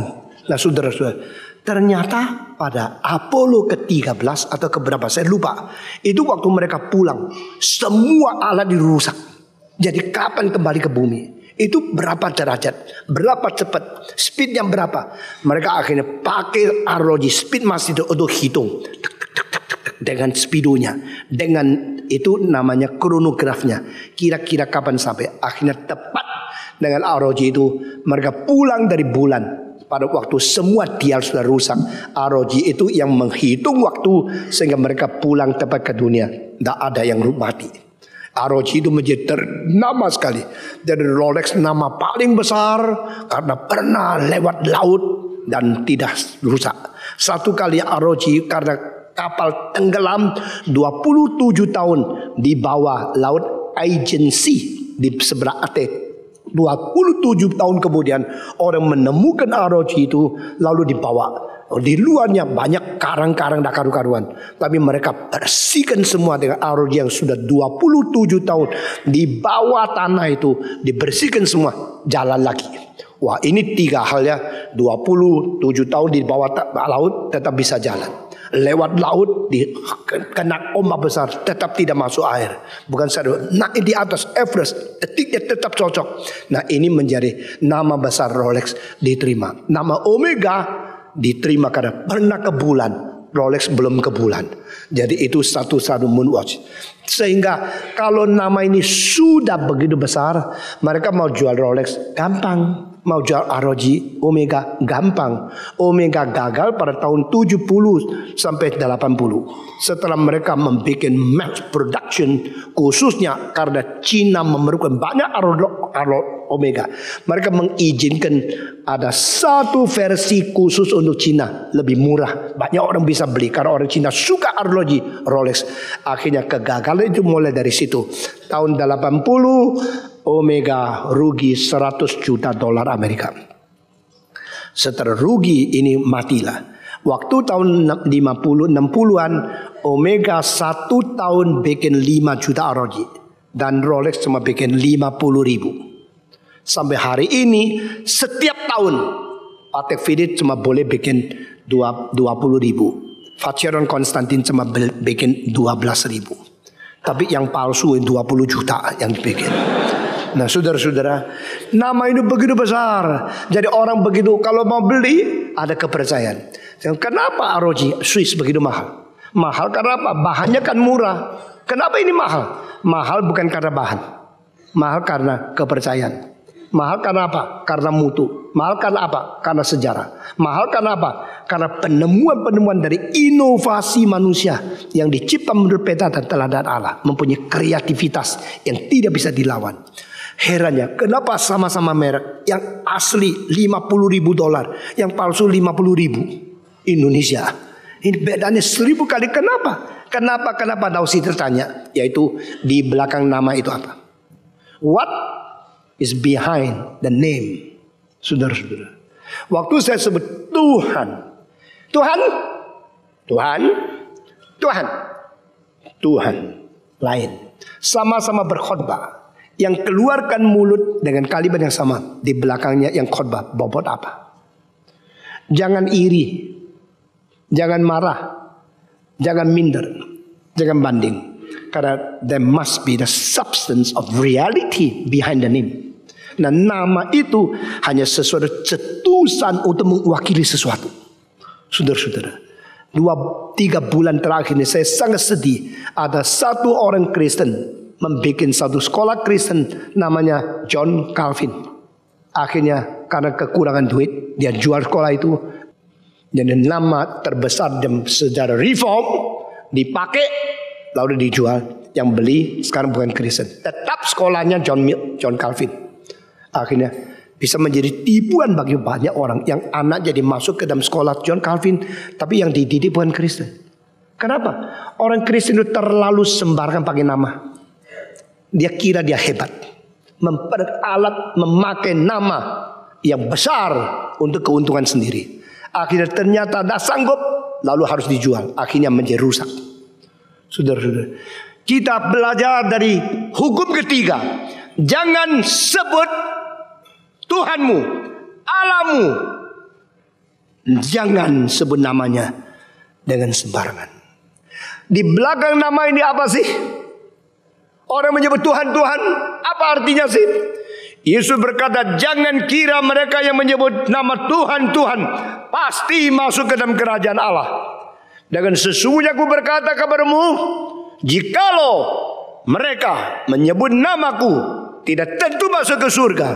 Nah saudara-saudara, ternyata pada Apollo ke-13 atau keberapa saya lupa, itu waktu mereka pulang semua alat dirusak. Jadi kapan kembali ke bumi? Itu berapa derajat, berapa cepat, speednya berapa. Mereka akhirnya pakai ROG Speedmaster itu untuk hitung dengan speedonya, dengan itu namanya kronografnya, kira-kira kapan sampai. Akhirnya tepat dengan ROG itu mereka pulang dari bulan. Pada waktu semua dial sudah rusak, ROG itu yang menghitung waktu sehingga mereka pulang tepat ke dunia. Tidak ada yang mati. ROG itu menjadi ternama sekali. Dari Rolex nama paling besar karena pernah lewat laut dan tidak rusak. Satu kali ROG karena kapal tenggelam 27 tahun di bawah laut agency di seberang Aceh. 27 tahun kemudian orang menemukan ROG itu lalu dibawa. Di luarnya banyak karang-karang dan karu-karuan. Tapi mereka bersihkan semua dengan ROG yang sudah 27 tahun di bawah tanah itu. Dibersihkan semua, jalan lagi. Wah ini 3 hal ya. 27 tahun di bawah laut tetap bisa jalan. Lewat laut kena ombak besar tetap tidak masuk air. Bukan saja nah di atas Everest detiknya tetap cocok. Nah ini menjadi nama besar Rolex diterima. Nama Omega diterima karena pernah ke bulan. Rolex belum ke bulan. Jadi itu satu-satu moon watch. Sehingga kalau nama ini sudah begitu besar, mereka mau jual Rolex gampang. mau jual ROG Omega gampang. Omega gagal pada tahun 70 sampai 80 setelah mereka membuat mass production, khususnya karena Cina memerlukan banyak Omega. Mereka mengizinkan ada satu versi khusus untuk Cina, lebih murah, banyak orang bisa beli karena orang Cina suka arloji Rolex. Akhirnya kegagalan itu mulai dari situ. Tahun 80 Omega rugi 100 juta dolar Amerika. Setelah rugi ini matilah. Waktu tahun 60-an Omega 1 tahun bikin 5 juta ROG dan Rolex cuma bikin 50.000. Sampai hari ini setiap tahun Patek Philippe cuma boleh bikin 20.000. Vacheron Constantin cuma bikin 12.000. Tapi yang palsu 20 juta yang dibikin. Nah saudara-saudara, nama ini begitu besar. Jadi orang begitu kalau mau beli ada kepercayaan. Kenapa ROG Swiss begitu mahal? Mahal karena apa? Bahannya kan murah. Kenapa ini mahal? Mahal bukan karena bahan. Mahal karena kepercayaan. Mahal karena apa? Karena mutu. Mahal karena apa? Karena sejarah. Mahal karena apa? Karena penemuan-penemuan dari inovasi manusia yang dicipta menurut peta dan teladan Allah, mempunyai kreativitas yang tidak bisa dilawan. Herannya, kenapa sama-sama merek yang asli 50.000 dolar, yang palsu 50.000? Indonesia. Ini bedanya 1000 kali. Kenapa? Kenapa Dausi tertanya, yaitu di belakang nama itu apa? What is behind the name? Saudara-saudara, waktu saya sebut Tuhan lain, sama-sama berkhotbah, yang keluarkan mulut dengan kalimat yang sama, di belakangnya yang khotbah bobot apa? Jangan iri, jangan marah, jangan minder, jangan banding, karena there must be the substance of reality behind the name. Nah, nama itu hanya sesuatu cetusan untuk mewakili sesuatu. Saudara-saudara, 2-3 bulan terakhir ini saya sangat sedih. Ada satu orang Kristen membuat satu sekolah Kristen namanya John Calvin. Akhirnya karena kekurangan duit dia jual sekolah itu. Dan nama terbesar dalam sejarah reform dipakai lalu dijual. Yang beli sekarang bukan Kristen, tetap sekolahnya John Calvin. Akhirnya bisa menjadi tipuan bagi banyak orang yang anak jadi masuk ke dalam sekolah John Calvin, tapi yang dididik bukan Kristen. Kenapa? Orang Kristen itu terlalu sembarangan pakai nama. Dia kira dia hebat, memperalat memakai nama yang besar untuk keuntungan sendiri. Akhirnya ternyata tidak sanggup, lalu harus dijual. Akhirnya menjadi rusak. Saudara-saudara, kita belajar dari hukum ketiga. Jangan sebut Tuhanmu, Allahmu. Jangan sebut namanya dengan sembarangan. Di belakang nama ini apa sih? Orang menyebut Tuhan, apa artinya sih? Yesus berkata, jangan kira mereka yang menyebut nama Tuhan pasti masuk ke dalam kerajaan Allah. Dengan sesungguhnya aku berkata kepadamu, jikalau mereka menyebut namaku, tidak tentu masuk ke surga.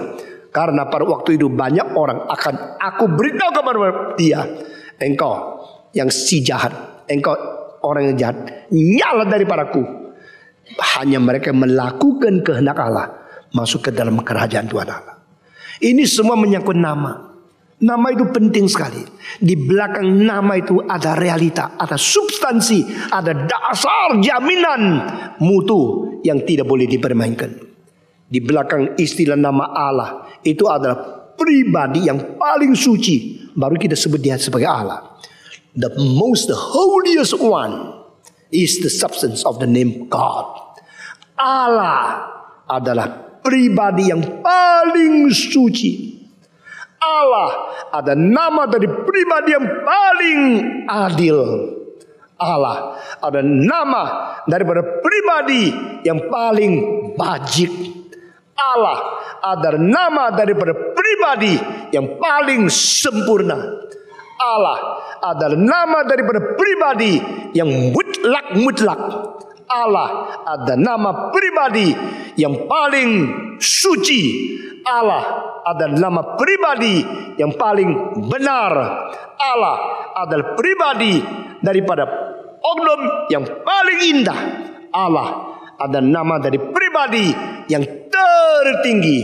Karena pada waktu itu banyak orang akan aku beritahu kepada dia, engkau yang si jahat, engkau orang yang jahat, nyala daripadaku. Hanya mereka melakukan kehendak Allah masuk ke dalam kerajaan Tuhan Allah. Ini semua menyangkut nama. Nama itu penting sekali. Di belakang nama itu ada realita, ada substansi, ada dasar jaminan mutu yang tidak boleh dipermainkan. Di belakang istilah nama Allah itu adalah pribadi yang paling suci, baru kita sebut dia sebagai Allah. The most holiest one is the substance of the name God. Allah adalah pribadi yang paling suci. Allah ada nama dari pribadi yang paling adil. Allah ada nama daripada pribadi yang paling bajik. Allah ada nama daripada pribadi yang paling sempurna. Allah adalah nama daripada pribadi yang mutlak. Allah ada nama pribadi yang paling suci. Allah adalah nama pribadi yang paling benar. Allah adalah pribadi daripada oknum yang paling indah. Allah adalah nama dari pribadi yang tertinggi,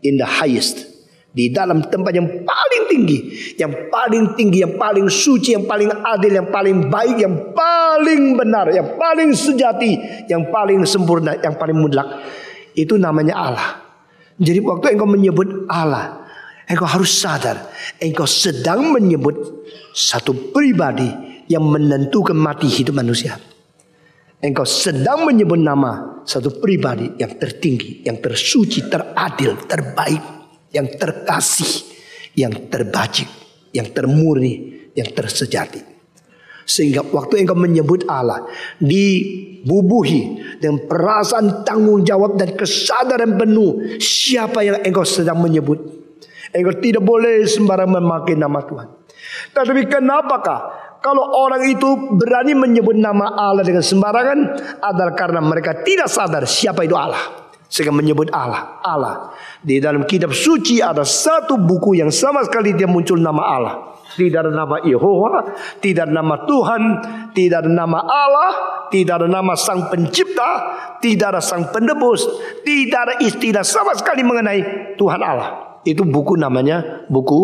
in the highest, di dalam tempat yang paling tinggi, yang paling tinggi, yang paling suci, yang paling adil, yang paling baik, yang paling benar, yang paling sejati, yang paling sempurna, yang paling mutlak. Itu namanya Allah. Jadi waktu engkau menyebut Allah, engkau harus sadar engkau sedang menyebut satu pribadi yang menentukan mati hidup manusia. Engkau sedang menyebut nama satu pribadi yang tertinggi, yang tersuci, teradil, terbaik, yang terkasih, yang terbajik, yang termurni, yang tersejati. Sehingga waktu engkau menyebut Allah, dibubuhi dengan perasaan tanggung jawab dan kesadaran penuh siapa yang engkau sedang menyebut. Engkau tidak boleh sembarang memakai nama Tuhan. Tetapi kenapakah kalau orang itu berani menyebut nama Allah dengan sembarangan? Adalah karena mereka tidak sadar siapa itu Allah, sehingga menyebut Allah. Allah di dalam kitab suci ada satu buku yang sama sekali tidak muncul nama Allah. Tidak ada nama Yehova, tidak ada nama Tuhan, tidak ada nama Allah, tidak ada nama Sang Pencipta, tidak ada Sang Penebus, tidak ada istilah sama sekali mengenai Tuhan Allah. Itu buku namanya buku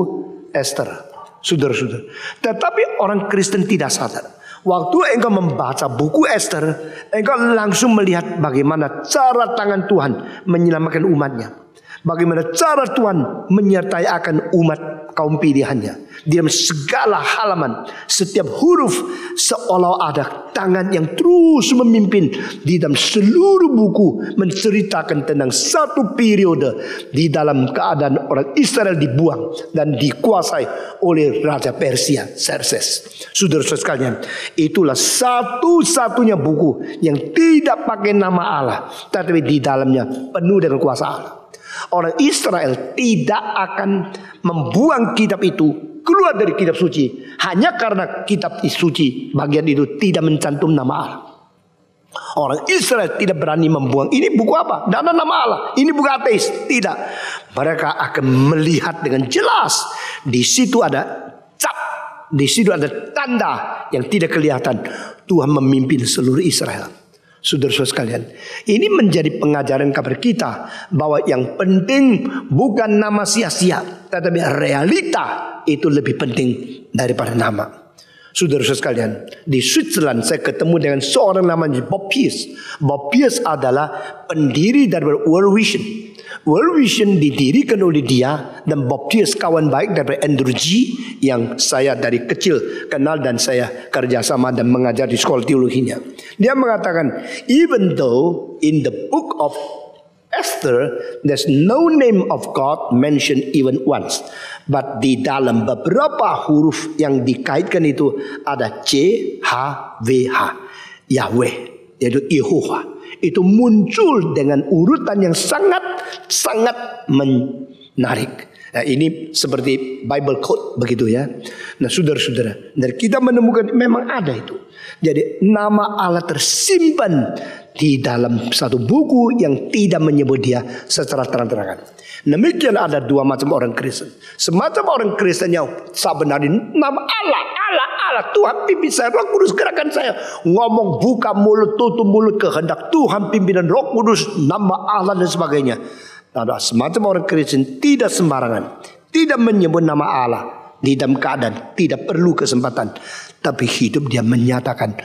Esther. Saudara-saudara, tetapi orang Kristen tidak sadar. Waktu engkau membaca buku Esther, engkau langsung melihat bagaimana cara tangan Tuhan menyelamatkan umatnya. Bagaimana cara Tuhan menyertai akan umat kaum pilihannya. Di dalam segala halaman, setiap huruf seolah ada tangan yang terus memimpin. Di dalam seluruh buku menceritakan tentang satu periode di dalam keadaan orang Israel dibuang dan dikuasai oleh Raja Persia, Xerxes. Saudara-saudara sekalian, itulah satu-satunya buku yang tidak pakai nama Allah, tetapi di dalamnya penuh dengan kuasa Allah. Orang Israel tidak akan membuang kitab itu keluar dari kitab suci hanya karena kitab suci bagian itu tidak mencantum nama Allah. Orang Israel tidak berani membuang ini buku apa? Tidak ada nama Allah. Ini buku ateis. Tidak. Mereka akan melihat dengan jelas di situ ada cap, di situ ada tanda yang tidak kelihatan. Tuhan memimpin seluruh Israel. Saudara-saudara sekalian, ini menjadi pengajaran kepada kita bahwa yang penting bukan nama sia-sia, tetapi realita itu lebih penting daripada nama. Saudara-saudara sekalian, di Switzerland saya ketemu dengan seorang namanya Bob Pierce. Bob Pierce adalah pendiri dari World Vision. World Vision didirikan oleh dia, dan Bob Pierce kawan baik dari Andrew G yang saya dari kecil kenal dan saya kerjasama dan mengajar di sekolah teologinya. Dia mengatakan, even though in the book of Esther there's no name of God mentioned even once, but di dalam beberapa huruf yang dikaitkan itu ada CHWH, Yahweh, yaitu Yehova. Itu muncul dengan urutan yang sangat menarik. Nah, ini seperti Bible code begitu ya. Nah, saudara-saudara, dari kita menemukan memang ada itu. Jadi nama Allah tersimpan di dalam satu buku yang tidak menyebut dia secara terang-terangan. Demikian ada dua macam orang Kristen. Semacam orang Kristen yang sebenarnya nama Allah, Tuhan pimpin saya, Roh Kudus gerakan saya. Ngomong buka mulut, tutup mulut, kehendak Tuhan, pimpinan Roh Kudus, nama Allah dan sebagainya. Ada semacam orang Kristen tidak sembarangan, tidak menyebut nama Allah di dalam keadaan tidak perlu kesempatan, tapi hidup dia menyatakan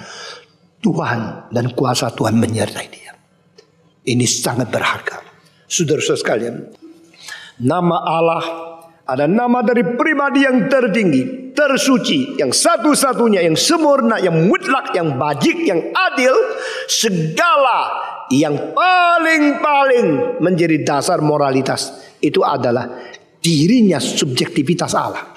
Tuhan dan kuasa Tuhan menyertai dia. Ini sangat berharga. Saudara-saudara sekalian, nama Allah ada nama dari pribadi yang tertinggi, tersuci, yang satu-satunya, yang sempurna, yang mutlak, yang bajik, yang adil. Segala yang paling menjadi dasar moralitas itu adalah dirinya subjektivitas Allah.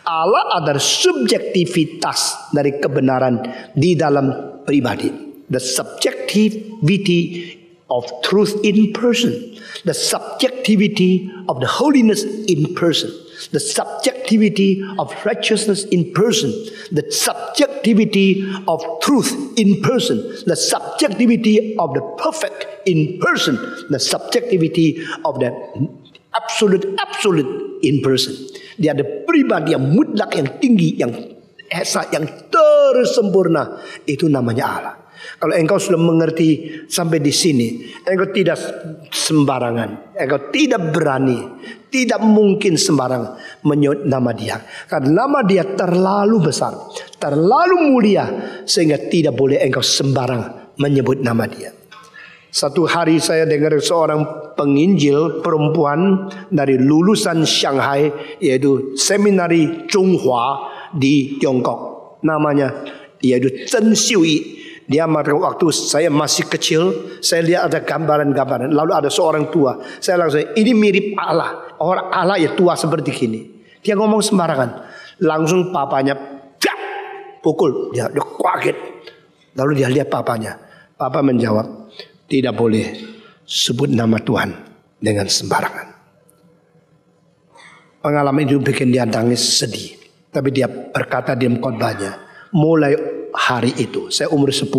Allah adalah subjektivitas dari kebenaran di dalam pribadi. The subjectivity of truth in person. The subjectivity of the holiness in person. the subjectivity of righteousness in person, the subjectivity of truth in person, the subjectivity of the perfect in person, the subjectivity of the absolute in person. Dia ada pribadi yang mutlak, yang tinggi, yang esa, yang tersempurna. Itu namanya Allah. Kalau engkau sudah mengerti sampai di sini, engkau tidak sembarangan, engkau tidak berani, tidak mungkin sembarangan menyebut nama Dia, karena nama Dia terlalu besar, terlalu mulia, sehingga tidak boleh engkau sembarang menyebut nama Dia. Satu hari saya dengar seorang penginjil perempuan dari lulusan Shanghai, yaitu Seminari Zhonghua di Tiongkok, namanya yaitu Chen Xiuyi. Dia waktu saya masih kecil, saya lihat ada gambaran-gambaran. Lalu ada seorang tua, saya langsung, ini mirip Allah. Orang Allah ya tua seperti gini. Dia ngomong sembarangan, langsung papanya pukul. Dia kaget. Lalu dia lihat papanya. Papa menjawab, tidak boleh sebut nama Tuhan dengan sembarangan. Pengalaman itu bikin dia nangis, sedih. Tapi dia berkata di khotbahnya, mulai hari itu, saya umur 10,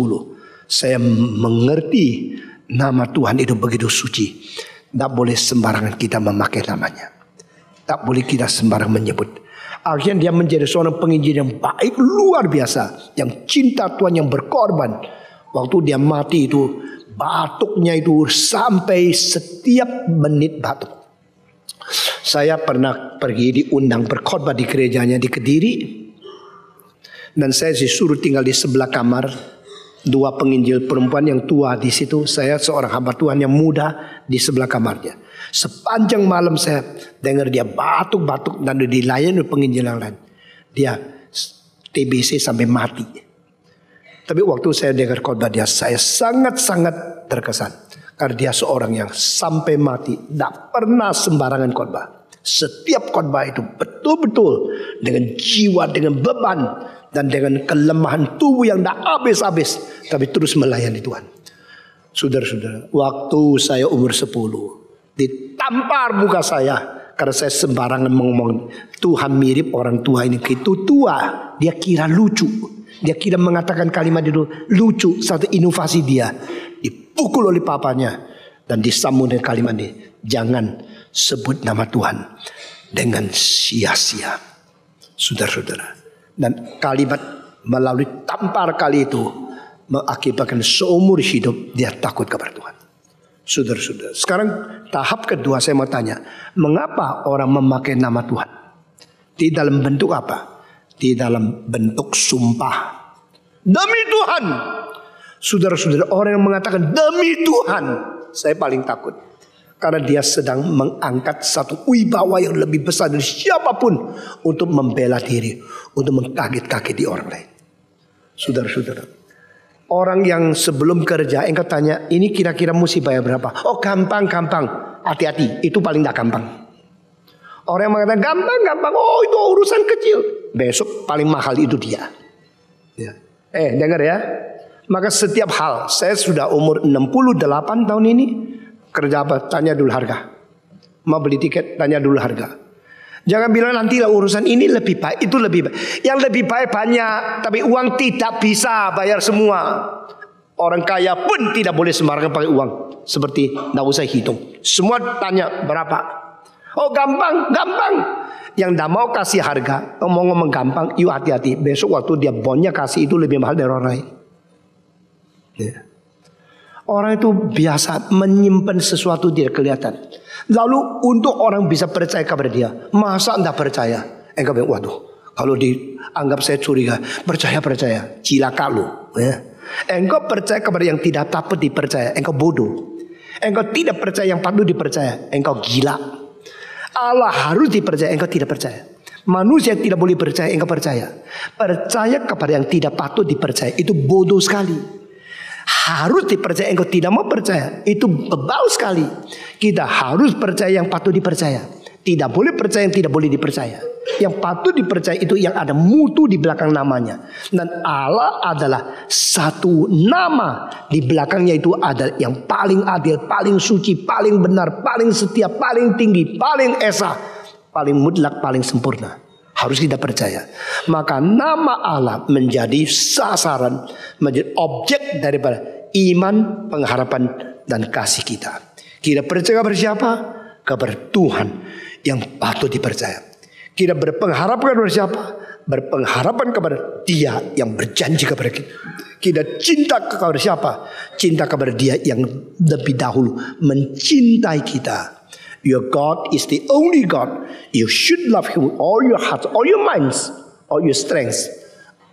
saya mengerti nama Tuhan itu begitu suci. Tak boleh sembarangan kita memakai namanya. Tak boleh kita sembarang menyebut. Akhirnya dia menjadi seorang penginjil yang baik, luar biasa, yang cinta Tuhan, yang berkorban. Waktu dia mati itu, batuknya itu sampai setiap menit batuk. Saya pernah pergi diundang berkhotbah di gerejanya di Kediri. Dan saya disuruh tinggal di sebelah kamar. Dua penginjil perempuan yang tua di situ. Saya seorang hamba Tuhan yang muda di sebelah kamarnya. Sepanjang malam saya dengar dia batuk-batuk dan dilayani penginjil yang lain. Dia TBC sampai mati. Tapi waktu saya dengar khotbah dia, saya sangat-sangat terkesan. Karena dia seorang yang sampai mati tidak pernah sembarangan khotbah. Setiap khotbah itu betul-betul dengan jiwa, dengan beban, dan dengan kelemahan tubuh yang tidak habis-habis, tapi terus melayani Tuhan. Saudara-saudara, waktu saya umur 10, ditampar muka saya karena saya sembarangan ngomong Tuhan mirip orang tua ini. Itu tua, dia kira lucu, dia kira mengatakan kalimat itu lucu, satu inovasi dia. Dipukul oleh papanya dan disambung dengan kalimat ini, jangan sebut nama Tuhan dengan sia-sia. Saudara-saudara, dan kalimat melalui tampar kali itu mengakibatkan seumur hidup dia takut kepada Tuhan. Saudara-saudara, sekarang tahap kedua saya mau tanya, mengapa orang memakai nama Tuhan? Di dalam bentuk apa? Di dalam bentuk sumpah. Demi Tuhan. Saudara-saudara, orang yang mengatakan demi Tuhan, saya paling takut. Karena dia sedang mengangkat satu wibawa yang lebih besar dari siapapun untuk membela diri, untuk mengkaget-kageti orang lain. Saudara-saudara, orang yang sebelum kerja engkau tanya, ini kira-kira mesti bayar berapa? Oh gampang-gampang, hati-hati, itu paling tidak gampang. Orang yang mengatakan gampang-gampang, oh itu urusan kecil, besok paling mahal itu dia. Ya. Dengar ya, maka setiap hal, saya sudah umur 68 tahun ini. Kerja apa? Tanya dulu harga. Mau beli tiket, tanya dulu harga. Jangan bilang nantilah urusan ini lebih baik, itu lebih baik. Yang lebih baik banyak, tapi uang tidak bisa bayar semua. Orang kaya pun tidak boleh sembarangan pakai uang. Seperti tidak usah hitung. Semua tanya berapa. Oh gampang, gampang. Yang tidak mau kasih harga, ngomong-ngomong gampang, yuk hati-hati. Besok waktu dia bonnya kasih itu lebih mahal dari orang lain. Ya. Orang itu biasa menyimpan sesuatu tidak kelihatan. Lalu untuk orang bisa percaya kepada dia, masa anda percaya? Engkau bilang, waduh, kalau dianggap saya curiga, percaya, cilaka lu. Ya. Engkau percaya kepada yang tidak dapat dipercaya, engkau bodoh. Engkau tidak percaya yang patut dipercaya, engkau gila. Allah harus dipercaya, engkau tidak percaya. Manusia tidak boleh percaya, engkau percaya. Percaya kepada yang tidak patut dipercaya, itu bodoh sekali. Harus dipercaya, engkau tidak mau percaya, itu bebal sekali. Kita harus percaya yang patut dipercaya. Tidak boleh percaya yang tidak boleh dipercaya. Yang patut dipercaya itu yang ada mutu di belakang namanya. Dan Allah adalah satu nama, di belakangnya itu ada yang paling adil, paling suci, paling benar, paling setia, paling tinggi, paling esa, paling mutlak, paling sempurna. Harus kita percaya. Maka nama Allah menjadi sasaran, menjadi objek daripada iman, pengharapan, dan kasih kita. Kita percaya kepada siapa? Kepada Tuhan yang patut dipercaya. Kita berpengharap kepada siapa? Berpengharapan kepada Dia yang berjanji kepada kita. Kita cinta kepada siapa? Cinta kepada Dia yang lebih dahulu mencintai kita. Your God is the only God. You should love Him with all your heart, all your minds, all your strengths,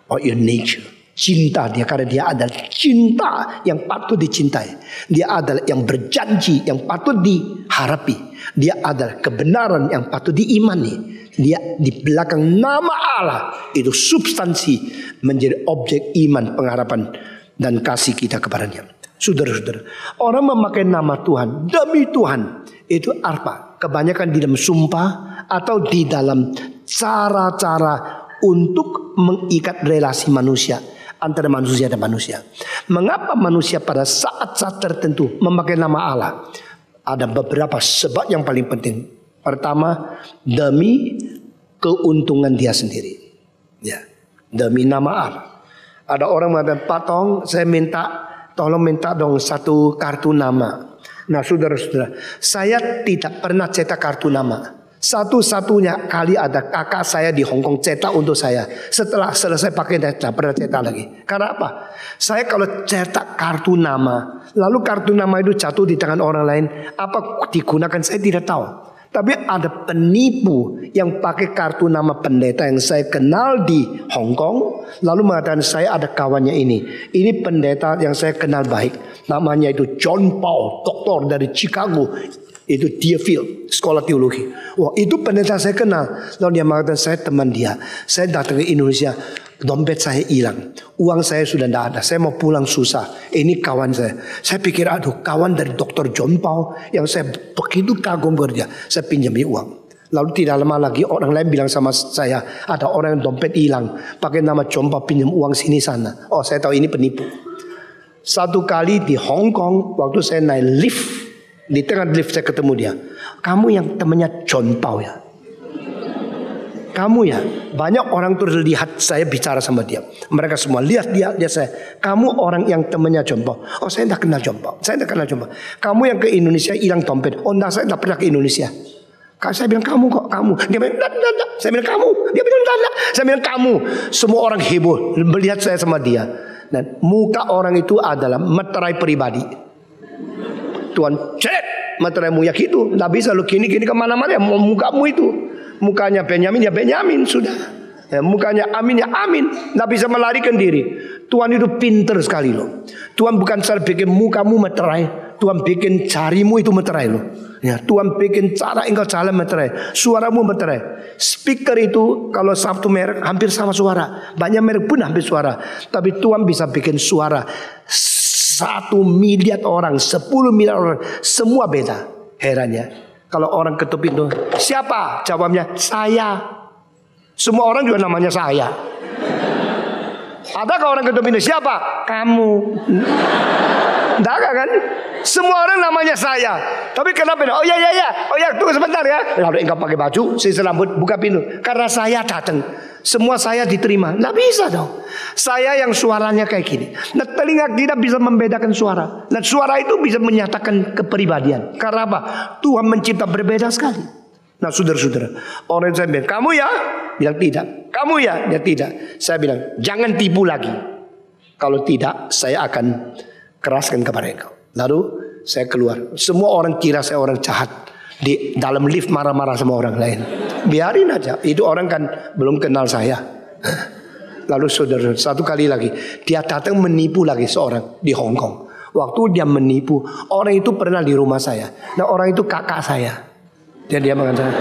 all your nature. Cinta Dia karena Dia adalah cinta yang patut dicintai. Dia adalah yang berjanji yang patut diharapi. Dia adalah kebenaran yang patut diimani. Dia di belakang nama Allah itu substansi menjadi objek iman, pengharapan, dan kasih kita kepadanya. Saudara-saudara, orang memakai nama Tuhan demi Tuhan itu apa? Kebanyakan di dalam sumpah atau di dalam cara-cara untuk mengikat relasi manusia antara manusia dan manusia. Mengapa manusia pada saat-saat tertentu memakai nama Allah? Ada beberapa sebab yang paling penting. Pertama, demi keuntungan dia sendiri. Ya, demi nama Allah. Ada orang mengatakan, Pak Tong, saya tolong minta dong satu kartu nama. Nah, saudara-saudara, saya tidak pernah cetak kartu nama. Satu-satunya kali ada kakak saya di Hong Kong cetak untuk saya. Setelah selesai pakai, saya tidak pernah cetak lagi. Karena apa? Saya kalau cetak kartu nama, lalu kartu nama itu jatuh di tangan orang lain, apa digunakan saya tidak tahu. Tapi ada penipu yang pakai kartu nama pendeta yang saya kenal di Hong Kong, lalu mengatakan saya ada kawannya ini. Ini pendeta yang saya kenal baik. Namanya itu John Paul, doktor dari Chicago. Itu Deerfield, sekolah teologi. Wah, itu pendeta saya kenal. Lalu dia mengatakan saya teman dia. Saya datang ke Indonesia, dompet saya hilang, uang saya sudah tidak ada, saya mau pulang susah. Ini kawan saya. Saya pikir aduh, kawan dari Dr. John Paul yang saya begitu kagum kerja. Saya pinjami uang. Lalu tidak lama lagi orang lain bilang sama saya, ada orang yang dompet hilang, pakai nama John Paul pinjam uang sini sana. Oh, saya tahu ini penipu. Satu kali di Hong Kong, waktu saya naik lift, di tengah lift saya ketemu dia. Kamu yang temannya John Paul ya? Kamu ya? Banyak orang tuh lihat saya bicara sama dia. Mereka semua lihat dia saya. Kamu orang yang temannya John Paul. Oh, saya tidak kenal John Paul. Saya tidak kenal John Paul. Kamu yang ke Indonesia hilang dompet. Oh, enggak, saya tidak pernah ke Indonesia. Saya bilang kamu kok, kamu. Dia bilang enggak. Saya bilang kamu. Dia bilang enggak. Saya bilang kamu. Semua orang heboh melihat saya sama dia. Dan muka orang itu adalah materai pribadi. Tuhan cek materaimu ya gitu. Tidak bisa lu gini kemana-mana ya mukamu itu. Mukanya Benyamin ya Benyamin sudah. Ya, mukanya Amin ya Amin. Tidak bisa melarikan diri. Tuhan itu pinter sekali loh. Tuhan bukan cara bikin mukamu meterai. Tuhan bikin jarimu itu meterai loh. Ya, Tuhan bikin cara engkau jalan meterai. Suaramu meterai. Speaker itu kalau satu merek hampir sama suara. Banyak merek pun hampir suara. Tapi Tuhan bisa bikin suara 1 miliar orang, 10 miliar orang, semua beda. Herannya. Kalau orang ketuk pintu, siapa? Jawabnya, saya. Semua orang juga namanya saya. Adakah orang ketuk pintu? Siapa? Kamu. Tidak kan? Semua orang namanya saya. Tapi kenapa? Oh ya. Oh ya, tunggu sebentar ya. Lalu engkau pakai baju, sisir rambut, buka pintu. Karena saya datang. Semua saya diterima. Tidak bisa dong. Saya yang suaranya kayak gini. Nah, telinga tidak bisa membedakan suara. Nah, suara itu bisa menyatakan kepribadian. Karena apa? Tuhan mencipta berbeda sekali. Nah, saudara-saudara, orang yang saya bilang, kamu ya? Bilang tidak. Kamu ya? Dia tidak. Saya bilang, jangan tipu lagi. Kalau tidak, saya akan keraskan kepada engkau. Lalu saya keluar. Semua orang kira saya orang jahat. Di dalam lift marah-marah sama orang lain. Biarin aja. Itu orang kan belum kenal saya. Lalu saudara, satu kali lagi dia datang menipu lagi seorang di Hong Kong. Waktu dia menipu, orang itu pernah di rumah saya. Nah, orang itu kakak saya. Dan dia mengatakan,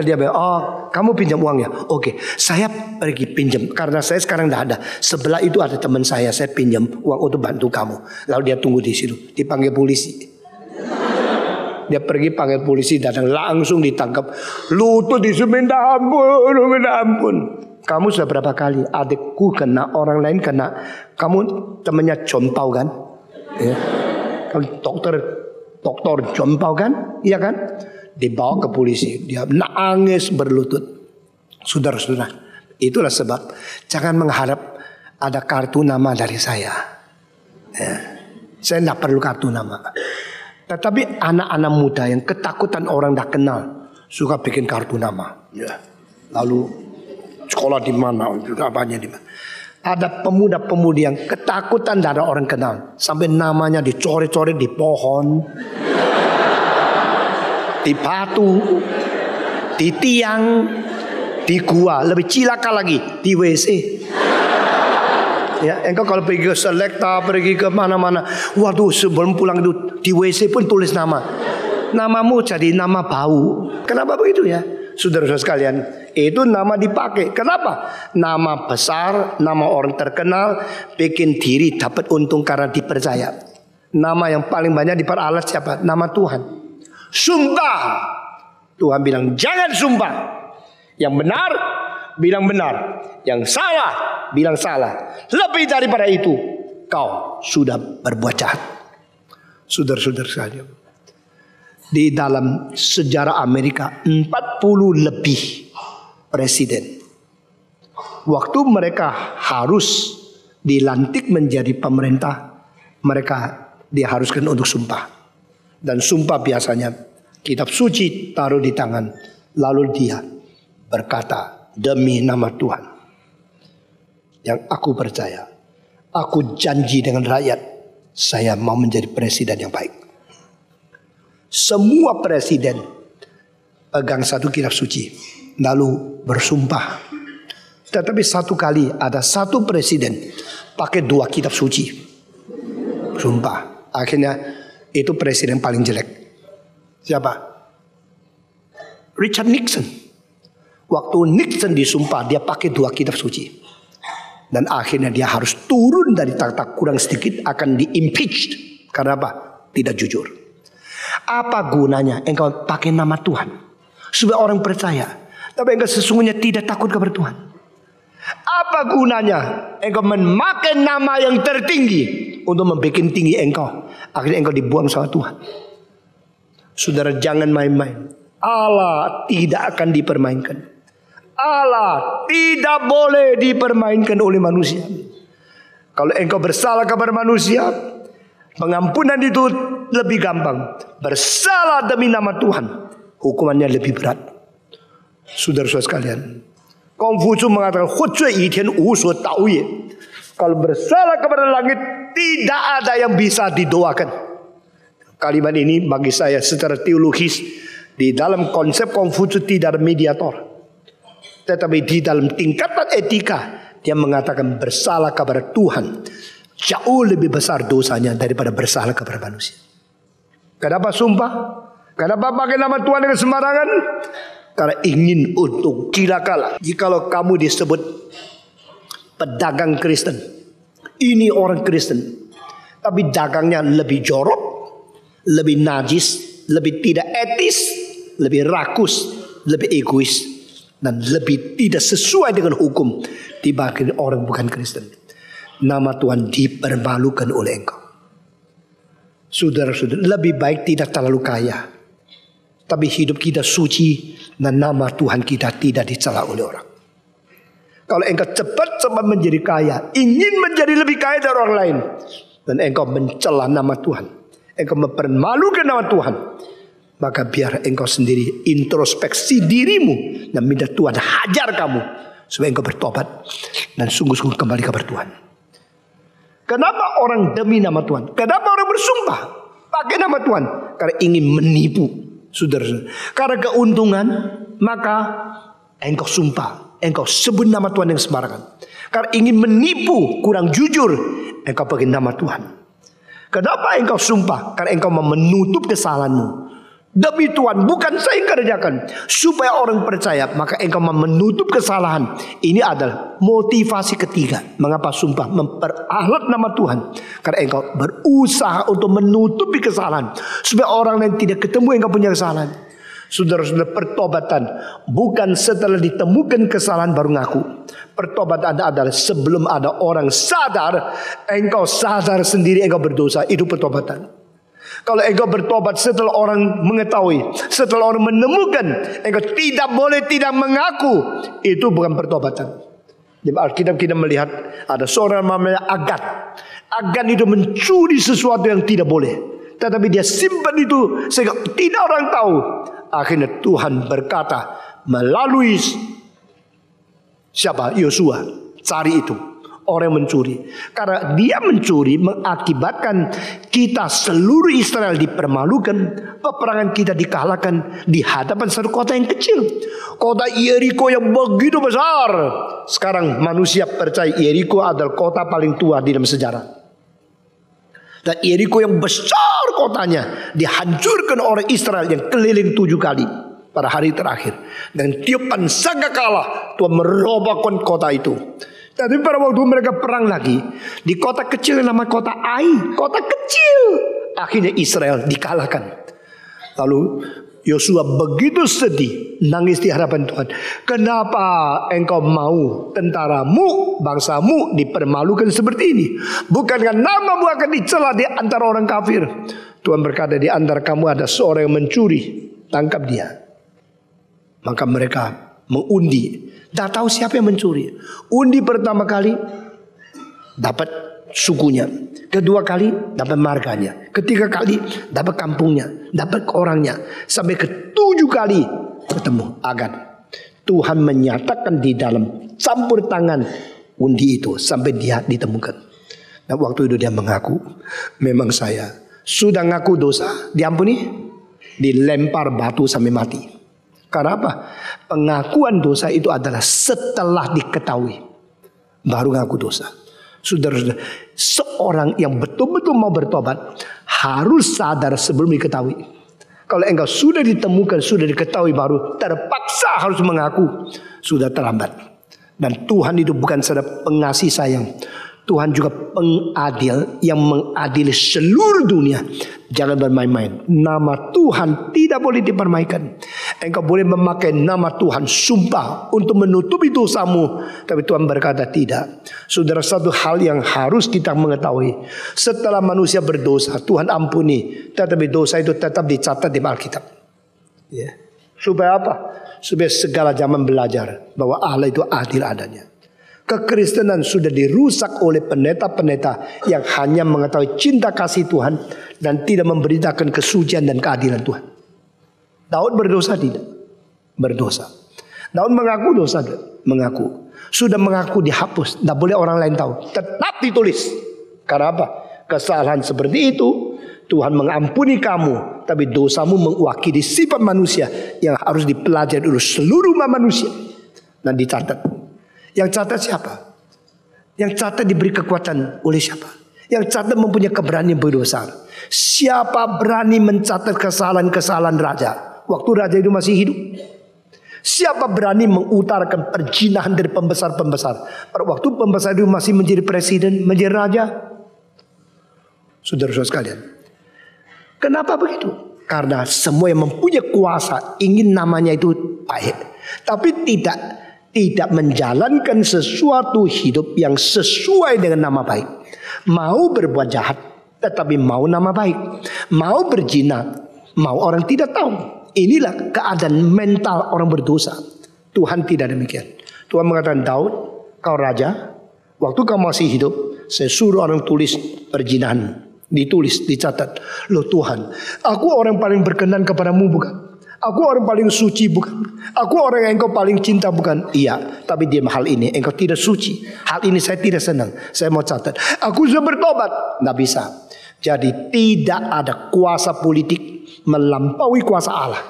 dia bilang, oh kamu pinjam uang ya? Oke, saya pergi pinjam karena saya sekarang tidak ada. Sebelah itu ada teman saya pinjam uang untuk bantu kamu. Lalu dia tunggu di situ, dipanggil polisi. Dia pergi panggil polisi, datang langsung ditangkap. Lutut disuruh minta ampun. Kamu sudah berapa kali? Adikku kena, orang lain kena. Kamu temannya John Paul kan? Ya. Dokter John Paul kan? Iya kan? dibawa ke polisi. Dia nangis berlutut. Saudara-saudara, itulah sebab jangan mengharap ada kartu nama dari saya. Ya. Saya tidak perlu kartu nama. Tetapi anak-anak muda yang ketakutan orang dah kenal suka bikin kartu nama. Ya. Lalu sekolah di mana, apanya di mana. Ada pemuda-pemudi yang ketakutan dari orang kenal, sampai namanya dicoret-coret di pohon, di batu, di tiang, di gua, lebih cilaka lagi di WC. Ya, engkau kalau pergi ke Selekta, pergi ke mana-mana, waduh, sebelum pulang itu di WC pun tulis nama. Namamu jadi nama bau. Kenapa begitu ya? Saudara-saudara sekalian, itu nama dipakai. Kenapa? Nama besar, nama orang terkenal, bikin diri dapat untung karena dipercaya. Nama yang paling banyak diperalat siapa? Nama Tuhan. Sumpah. Tuhan bilang jangan sumpah. Yang benar, bilang benar. Yang salah, bilang salah. Lebih daripada itu, kau sudah berbuat jahat. Saudara-saudara sekalian, di dalam sejarah Amerika 40 lebih presiden. Waktu mereka harus dilantik menjadi pemerintah, mereka diharuskan untuk sumpah. Dan sumpah biasanya kitab suci taruh di tangan, lalu dia berkata, demi nama Tuhan yang aku percaya, aku janji dengan rakyat, saya mau menjadi presiden yang baik. Semua presiden pegang satu kitab suci lalu bersumpah. Tetapi satu kali ada satu presiden pakai 2 kitab suci, sumpah. Akhirnya itu presiden paling jelek. Siapa? Richard Nixon. Waktu Nixon disumpah, dia pakai 2 kitab suci. Dan akhirnya dia harus turun dari takhta, kurang sedikit akan di-impeached. Karena apa? Tidak jujur. Apa gunanya engkau pakai nama Tuhan supaya orang percaya, tapi engkau sesungguhnya tidak takut kepada Tuhan? Apa gunanya engkau memakai nama yang tertinggi untuk membuat tinggi engkau, akhirnya engkau dibuang sama Tuhan? Saudara, jangan main-main. Allah tidak akan dipermainkan. Allah tidak boleh dipermainkan oleh manusia. Kalau engkau bersalah kepada manusia, pengampunan itu lebih gampang. Bersalah demi nama Tuhan, hukumannya lebih berat. Saudara-saudara sekalian, Konghucu mengatakan, kalau bersalah kepada langit, tidak ada yang bisa didoakan. Kalimat ini bagi saya secara teologis, di dalam konsep Konghucu tidak ada mediator. Tetapi di dalam tingkatan etika, dia mengatakan bersalah kepada Tuhan jauh lebih besar dosanya daripada bersalah kepada manusia. Kenapa sumpah? Kenapa pakai nama Tuhan dengan sembarangan? Karena ingin untung. Cilakalah jikalau kamu disebut pedagang Kristen. Ini orang Kristen, tapi dagangnya lebih jorok, lebih najis, lebih tidak etis, lebih rakus, lebih egois, dan lebih tidak sesuai dengan hukum dibanding orang bukan Kristen. Nama Tuhan dipermalukan oleh engkau. Saudara-saudara, lebih baik tidak terlalu kaya, tapi hidup kita suci dan nama Tuhan kita tidak dicela oleh orang. Kalau engkau cepat-cepat menjadi kaya, ingin menjadi lebih kaya dari orang lain, dan engkau mencela nama Tuhan, engkau mempermalukan nama Tuhan, maka biar engkau sendiri introspeksi dirimu dan minta Tuhan hajar kamu supaya engkau bertobat dan sungguh-sungguh kembali kepada Tuhan. Kenapa orang demi nama Tuhan? Kenapa orang bersumpah pakai nama Tuhan? Karena ingin menipu, saudara. Karena keuntungan, maka engkau sumpah, engkau sebut nama Tuhan yang sembarangan. Karena ingin menipu, kurang jujur, engkau pakai nama Tuhan. Kenapa engkau sumpah? Karena engkau mau menutup kesalahanmu. Demi Tuhan, bukan saya yang kerjakan, supaya orang percaya, maka engkau menutup kesalahan. Ini adalah motivasi ketiga. Mengapa sumpah? Memperalat nama Tuhan. Karena engkau berusaha untuk menutupi kesalahan, supaya orang lain tidak ketemu engkau punya kesalahan. Saudara-saudara, pertobatan bukan setelah ditemukan kesalahan baru ngaku. Pertobatan adalah sebelum ada orang sadar, engkau sadar sendiri engkau berdosa. Itu pertobatan. Kalau engkau bertobat setelah orang mengetahui, setelah orang menemukan, engkau tidak boleh tidak mengaku, itu bukan pertobatan. Di Alkitab kita melihat ada seorang namanya Agan. Agan itu mencuri sesuatu yang tidak boleh, tetapi dia simpan itu sehingga tidak orang tahu. Akhirnya Tuhan berkata melalui siapa? Yosua, cari itu orang yang mencuri. Karena dia mencuri mengakibatkan kita seluruh Israel dipermalukan, peperangan kita dikalahkan di hadapan satu kota yang kecil, kota Yeriko yang begitu besar. Sekarang manusia percaya Yeriko adalah kota paling tua di dalam sejarah. Dan Yeriko yang besar kotanya dihancurkan oleh Israel yang keliling 7 kali pada hari terakhir. Dan tiupan sangkakala Tuhan merobohkan kota itu. Tapi pada waktu mereka perang lagi di kota kecil yang nama kota Ai, kota kecil, akhirnya Israel dikalahkan. Lalu Yosua begitu sedih, nangis di hadapan Tuhan. Kenapa engkau mau tentaramu, bangsamu dipermalukan seperti ini? Bukankah namamu akan dicela di antara orang kafir? Tuhan berkata, di antara kamu ada seorang yang mencuri, tangkap dia. Maka mereka mengundi. Tak tahu siapa yang mencuri. Undi pertama kali dapat sukunya, kedua kali dapat marganya, ketiga kali dapat kampungnya, dapat orangnya, sampai ke-7 kali ketemu Agan. Tuhan menyatakan di dalam campur tangan undi itu sampai dia ditemukan. Dan waktu itu dia mengaku, memang saya sudah ngaku dosa, diampuni, dilempar batu sampai mati. Karena apa? Pengakuan dosa itu adalah setelah diketahui baru ngaku dosa. Saudara-saudara, seorang yang betul-betul mau bertobat harus sadar sebelum diketahui. Kalau engkau sudah ditemukan, sudah diketahui, baru terpaksa harus mengaku, sudah terlambat. Dan Tuhan itu bukan saja pengasih sayang, Tuhan juga pengadil yang mengadili seluruh dunia. Jangan bermain-main. Nama Tuhan tidak boleh dipermainkan. Engkau boleh memakai nama Tuhan sumpah untuk menutupi dosamu, tapi Tuhan berkata tidak. Saudara, satu hal yang harus kita mengetahui, setelah manusia berdosa Tuhan ampuni, tetapi dosa itu tetap dicatat di Alkitab. Ya. Supaya apa? Supaya segala zaman belajar bahwa Allah itu adil adanya. Kekristenan sudah dirusak oleh pendeta-pendeta yang hanya mengetahui cinta kasih Tuhan dan tidak memberitakan kesucian dan keadilan Tuhan. Daud berdosa tidak? Berdosa. Daud mengaku dosa tidak? Mengaku. Sudah mengaku dihapus, tidak boleh orang lain tahu. Tetap ditulis. Karena apa? Kesalahan seperti itu Tuhan mengampuni kamu, tapi dosamu mewakili sifat manusia yang harus dipelajari oleh seluruh manusia dan dicatat. Yang catat siapa? Yang catat diberi kekuatan oleh siapa? Yang catat mempunyai keberanian berdosa. Siapa berani mencatat kesalahan-kesalahan raja waktu raja itu masih hidup? Siapa berani mengutarakan perzinahan dari pembesar-pembesar pada waktu pembesar itu masih menjadi presiden, menjadi raja? Saudara-saudara sekalian, kenapa begitu? Karena semua yang mempunyai kuasa ingin namanya itu baik, tapi tidak menjalankan sesuatu hidup yang sesuai dengan nama baik. Mau berbuat jahat tetapi mau nama baik, mau berzina, mau orang tidak tahu. Inilah keadaan mental orang berdosa. Tuhan tidak demikian. Tuhan mengatakan, Daud, kau raja, waktu kau masih hidup, saya suruh orang tulis perzinahan, ditulis, dicatat. Loh Tuhan, aku orang paling berkenan kepadamu bukan? Aku orang paling suci bukan? Aku orang yang engkau paling cinta bukan? Iya, tapi di hal ini engkau tidak suci. Hal ini saya tidak senang. Saya mau catat. Aku sudah bertobat. Tidak bisa. Jadi tidak ada kuasa politik melampaui kuasa Allah.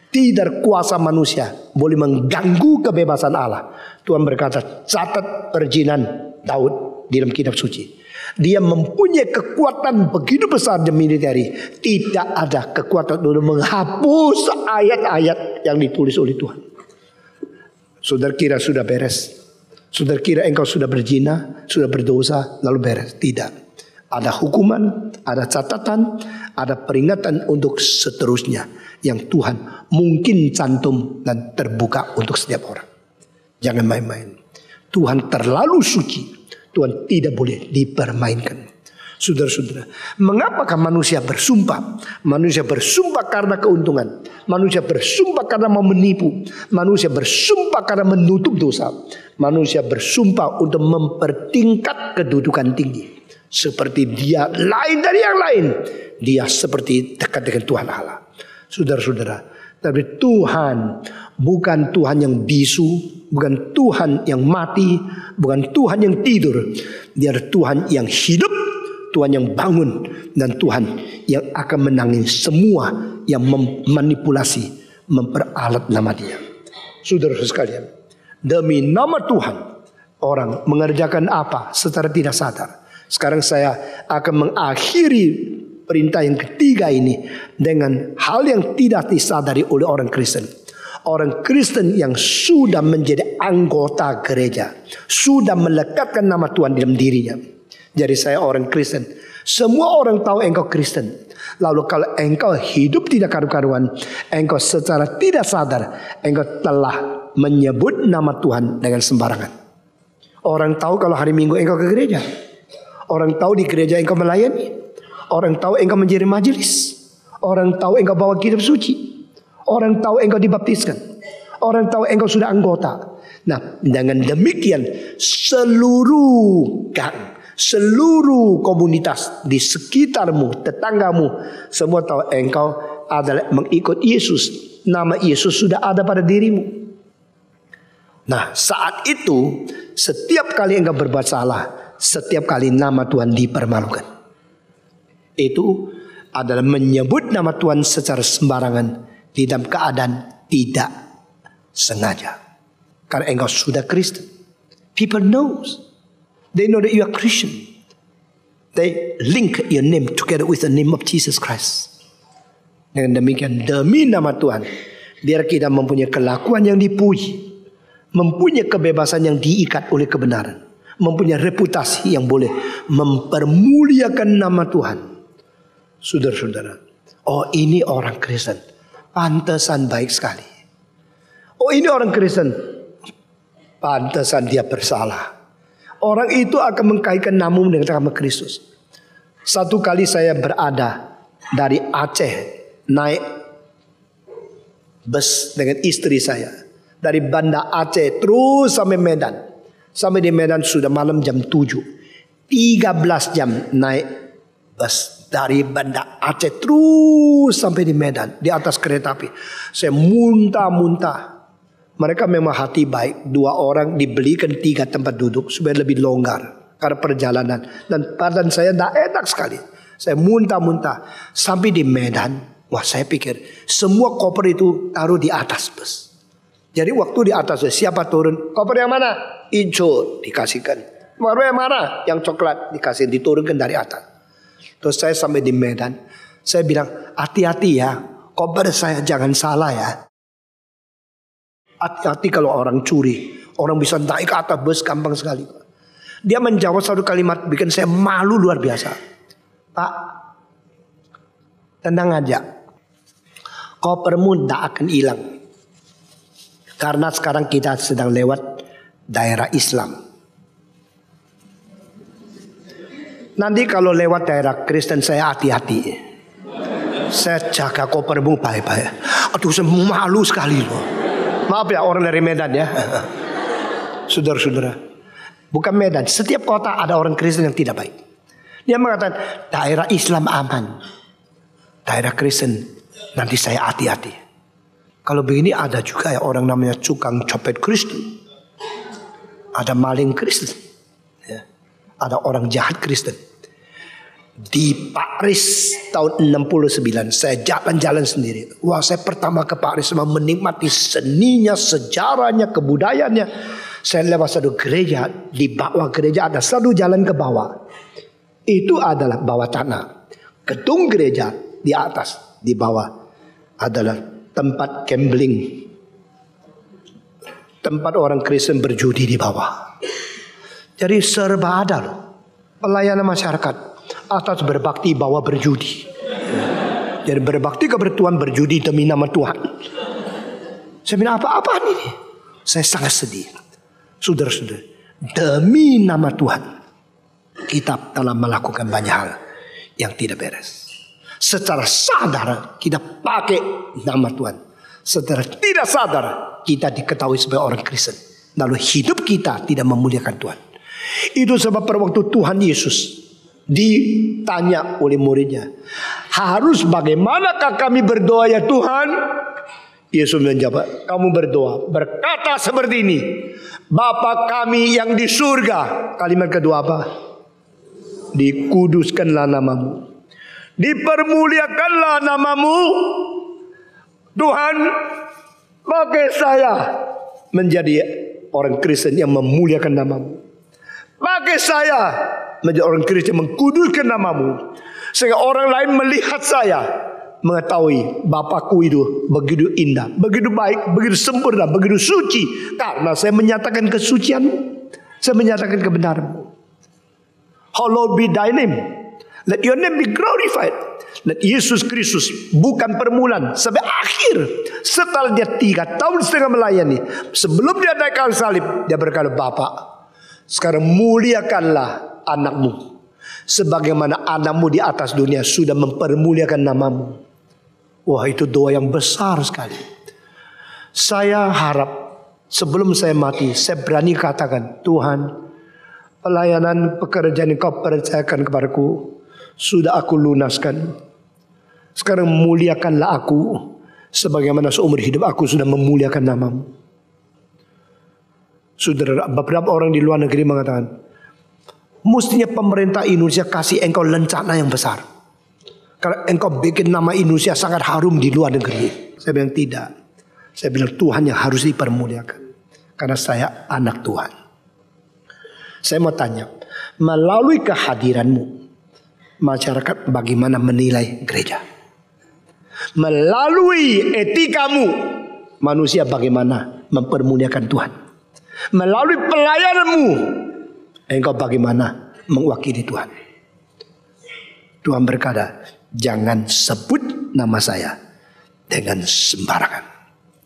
Tidak kuasa manusia boleh mengganggu kebebasan Allah. Tuhan berkata, catat perzinahan Daud di dalam kitab suci. Dia mempunyai kekuatan begitu besar di militeri. Tidak ada kekuatan untuk menghapus ayat-ayat yang ditulis oleh Tuhan. Saudara kira sudah beres? Saudara kira engkau sudah berzina, sudah berdosa, lalu beres? Tidak. Ada hukuman, ada catatan, ada peringatan untuk seterusnya yang Tuhan mungkin cantum dan terbuka untuk setiap orang. Jangan main-main. Tuhan terlalu suci. Tuhan tidak boleh dipermainkan. Saudara-saudara, mengapakah manusia bersumpah? Manusia bersumpah karena keuntungan. Manusia bersumpah karena mau menipu. Manusia bersumpah karena menutup dosa. Manusia bersumpah untuk mempertingkat kedudukan tinggi. Seperti dia lain dari yang lain. Dia seperti dekat dengan Tuhan Allah. Saudara-saudara, tapi Tuhan bukan Tuhan yang bisu, bukan Tuhan yang mati, bukan Tuhan yang tidur. Dia adalah Tuhan yang hidup, Tuhan yang bangun, dan Tuhan yang akan menangin semua yang memanipulasi, memperalat nama Dia. Saudara sekalian, demi nama Tuhan orang mengerjakan apa secara tidak sadar. Sekarang saya akan mengakhiri perintah yang ketiga ini dengan hal yang tidak disadari oleh orang Kristen. Orang Kristen yang sudah menjadi anggota gereja, sudah melekatkan nama Tuhan dalam dirinya. Jadi saya orang Kristen. Semua orang tahu engkau Kristen. Lalu kalau engkau hidup tidak karu-karuan, engkau secara tidak sadar, engkau telah menyebut nama Tuhan dengan sembarangan. Orang tahu kalau hari Minggu engkau ke gereja. Orang tahu di gereja engkau melayani. Orang tahu engkau menjadi majelis. Orang tahu engkau bawa kitab suci. Orang tahu engkau dibaptiskan. Orang tahu engkau sudah anggota. Nah, dengan demikian seluruh gang, seluruh komunitas di sekitarmu, tetanggamu, semua tahu engkau adalah mengikut Yesus. Nama Yesus sudah ada pada dirimu. Nah, saat itu setiap kali engkau berbuat salah, setiap kali nama Tuhan dipermalukan. Itu adalah menyebut nama Tuhan secara sembarangan di dalam keadaan tidak sengaja. Karena engkau sudah Kristen. People knows. They know that you are Christian. They link your name together with the name of Jesus Christ. Dengan demikian, demi nama Tuhan, biar kita mempunyai kelakuan yang dipuji, mempunyai kebebasan yang diikat oleh kebenaran, mempunyai reputasi yang boleh mempermuliakan nama Tuhan. Saudara-saudara, oh ini orang Kristen, pantesan baik sekali. Oh ini orang Kristen, pantesan dia bersalah. Orang itu akan mengkaitkan namamu dengan nama Kristus. Satu kali saya berada dari Aceh, naik bus dengan istri saya dari Banda Aceh terus sampai Medan. Sampai di Medan sudah malam jam 7. 13 jam naik bus dari Banda Aceh terus sampai di Medan, di atas kereta api. Saya muntah-muntah. Mereka memang hati baik. 2 orang dibelikan 3 tempat duduk supaya lebih longgar karena perjalanan. Dan badan saya tidak enak sekali. Saya muntah-muntah sampai di Medan. Wah, saya pikir semua koper itu taruh di atas bus. Jadi waktu di atas siapa turun? Koper yang mana? Hijau dikasihkan. Baru yang mana? Yang coklat dikasih, diturunkan dari atas. Terus saya sampai di Medan. Saya bilang, hati-hati ya, koper saya jangan salah ya. Hati-hati kalau orang curi. Orang bisa naik ke atas bus gampang sekali. Dia menjawab satu kalimat bikin saya malu luar biasa. Pak, tenang aja. Kopermu tidak akan hilang. Karena sekarang kita sedang lewat daerah Islam. Nanti kalau lewat daerah Kristen saya hati-hati. Saya jaga kopermu baik-baik. Aduh, saya malu sekali loh. Maaf ya orang dari Medan ya. Saudara-saudara, bukan Medan, setiap kota ada orang Kristen yang tidak baik. Dia mengatakan daerah Islam aman, daerah Kristen nanti saya hati-hati. Kalau begini ada juga ya orang namanya tukang copet Kristen, ada maling Kristen, ya. Ada orang jahat Kristen. Di Paris tahun 69 saya jalan-jalan sendiri. Wah, saya pertama ke Paris menikmati seninya, sejarahnya, kebudayaannya. Saya lewat satu gereja, di bawah gereja ada satu jalan ke bawah. Itu adalah bawah tanah. Gedung gereja di atas, di bawah adalah tempat gambling. Tempat orang Kristen berjudi di bawah. Jadi serba ada loh. Pelayanan masyarakat. Atas berbakti, bawah berjudi. Jadi berbakti kepada Tuhan, berjudi demi nama Tuhan. Saya bilang apa-apaan ini? Saya sangat sedih. Saudara-saudara, demi nama Tuhan, kita telah melakukan banyak hal yang tidak beres. Secara sadar kita pakai nama Tuhan. Secara tidak sadar kita diketahui sebagai orang Kristen. Lalu hidup kita tidak memuliakan Tuhan. Itu sebab pada waktu Tuhan Yesus ditanya oleh muridnya, harus bagaimanakah kami berdoa ya Tuhan? Yesus menjawab, kamu berdoa berkata seperti ini, Bapa kami yang di surga. Kalimat kedua apa? Dikuduskanlah namamu, dipermuliakanlah namamu. Tuhan, pakai saya menjadi orang Kristen yang memuliakan namamu. Pakai saya menjadi orang Kristen yang mengkuduskan namamu, sehingga orang lain melihat saya, mengetahui Bapakku itu begitu indah, begitu baik, begitu sempurna, begitu suci, karena saya menyatakan kesucianmu, saya menyatakan kebenaranmu. Hallowed be thy name, let your name be glorified. Let Yesus Kristus bukan permulaan sampai akhir. Setelah dia 3,5 tahun melayani, sebelum dia naik ke salib, dia berkata, Bapa, sekarang muliakanlah anakmu, sebagaimana anakmu di atas dunia sudah mempermuliakan namamu. Wah, itu doa yang besar sekali. Saya harap sebelum saya mati, saya berani katakan, Tuhan, pelayanan pekerjaan yang kau percayakan kepadaku sudah aku lunaskan. Sekarang muliakanlah aku, sebagaimana seumur hidup aku sudah memuliakan namamu. Saudara, beberapa orang di luar negeri mengatakan, mestinya pemerintah Indonesia kasih engkau lencana yang besar, karena engkau bikin nama Indonesia sangat harum di luar negeri. Saya bilang tidak. Saya bilang Tuhan yang harus dipermuliakan, karena saya anak Tuhan. Saya mau tanya, melalui kehadiranmu, masyarakat bagaimana menilai gereja? Melalui etikamu, manusia bagaimana mempermuliakan Tuhan? Melalui pelayananmu, engkau bagaimana mewakili Tuhan? Tuhan berkata, jangan sebut nama saya dengan sembarangan.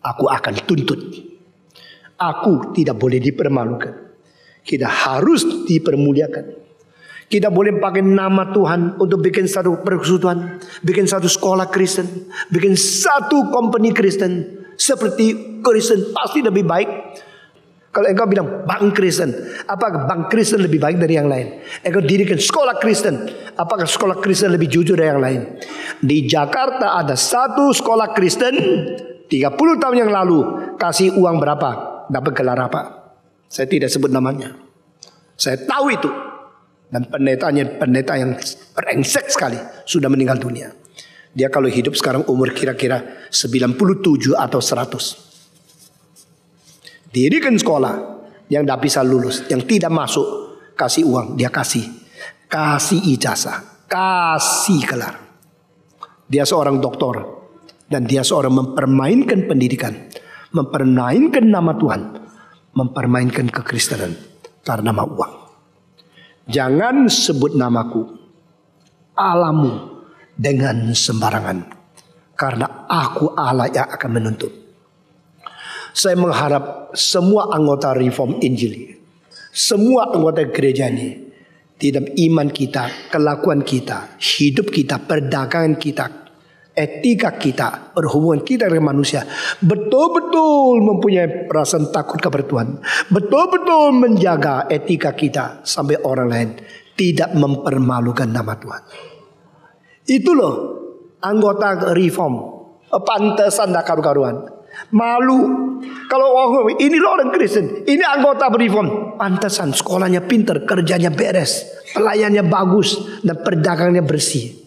Aku akan tuntut. Aku tidak boleh dipermalukan. Kita harus dipermuliakan. Kita boleh pakai nama Tuhan untuk bikin satu persekutuan, bikin satu sekolah Kristen, bikin satu company Kristen. Seperti Kristen pasti lebih baik. Kalau engkau bilang bank Kristen, apakah bank Kristen lebih baik dari yang lain? Engkau dirikan sekolah Kristen, apakah sekolah Kristen lebih jujur dari yang lain? Di Jakarta ada satu sekolah Kristen 30 tahun yang lalu, kasih uang berapa, dapat gelar apa? Saya tidak sebut namanya. Saya tahu itu. Dan pendetanya pendeta yang brengsek sekali, sudah meninggal dunia. Dia kalau hidup sekarang umur kira-kira 97 atau 100. Dirikan sekolah yang tidak bisa lulus, yang tidak masuk, kasih uang, dia kasih ijazah, kasih gelar. Dia seorang doktor, dan dia seorang mempermainkan pendidikan, mempermainkan nama Tuhan, mempermainkan kekristenan karena nama uang. Jangan sebut namaku, Allahmu dengan sembarangan, karena aku Allah yang akan menuntut. Saya mengharap semua anggota Reform Injili, semua anggota gereja ini, di dalam iman kita, kelakuan kita, hidup kita, perdagangan kita, etika kita, perhubungan kita dengan manusia, betul-betul mempunyai perasaan takut kepada Tuhan, betul-betul menjaga etika kita sampai orang lain tidak mempermalukan nama Tuhan. Itu loh anggota Reform, pantesan tak karu-karuan, malu. Kalau orang ini loh orang Kristen, ini anggota Reform, pantesan sekolahnya pintar, kerjanya beres, pelayannya bagus, dan perdagangannya bersih.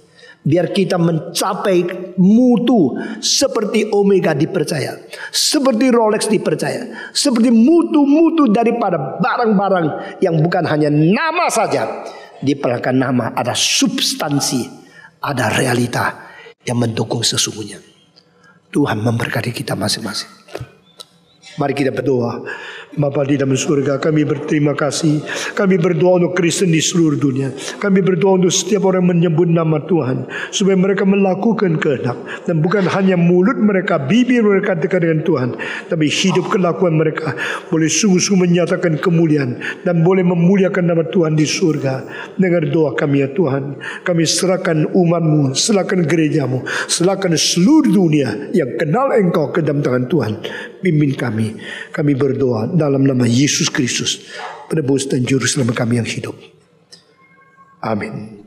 Biar kita mencapai mutu seperti Omega dipercaya, seperti Rolex dipercaya, seperti mutu-mutu daripada barang-barang yang bukan hanya nama saja. Di belakang nama ada substansi, ada realita yang mendukung sesungguhnya. Tuhan memberkati kita masing-masing. Mari kita berdoa. Bapa di dalam surga, kami berterima kasih. Kami berdoa untuk Kristen di seluruh dunia. Kami berdoa untuk setiap orang menyebut nama Tuhan, supaya mereka melakukan kehendak. Dan bukan hanya mulut mereka, bibir mereka dekat dengan Tuhan, tapi hidup kelakuan mereka boleh sungguh-sungguh menyatakan kemuliaan dan boleh memuliakan nama Tuhan di surga. Dengar doa kami ya Tuhan. Kami serahkan umat-Mu, serahkan gereja-Mu, serahkan seluruh dunia yang kenal Engkau ke dalam tangan Tuhan. Pimpin kami. Kami berdoa dalam nama Yesus Kristus, penebus dan juru selamat kami yang hidup. Amin.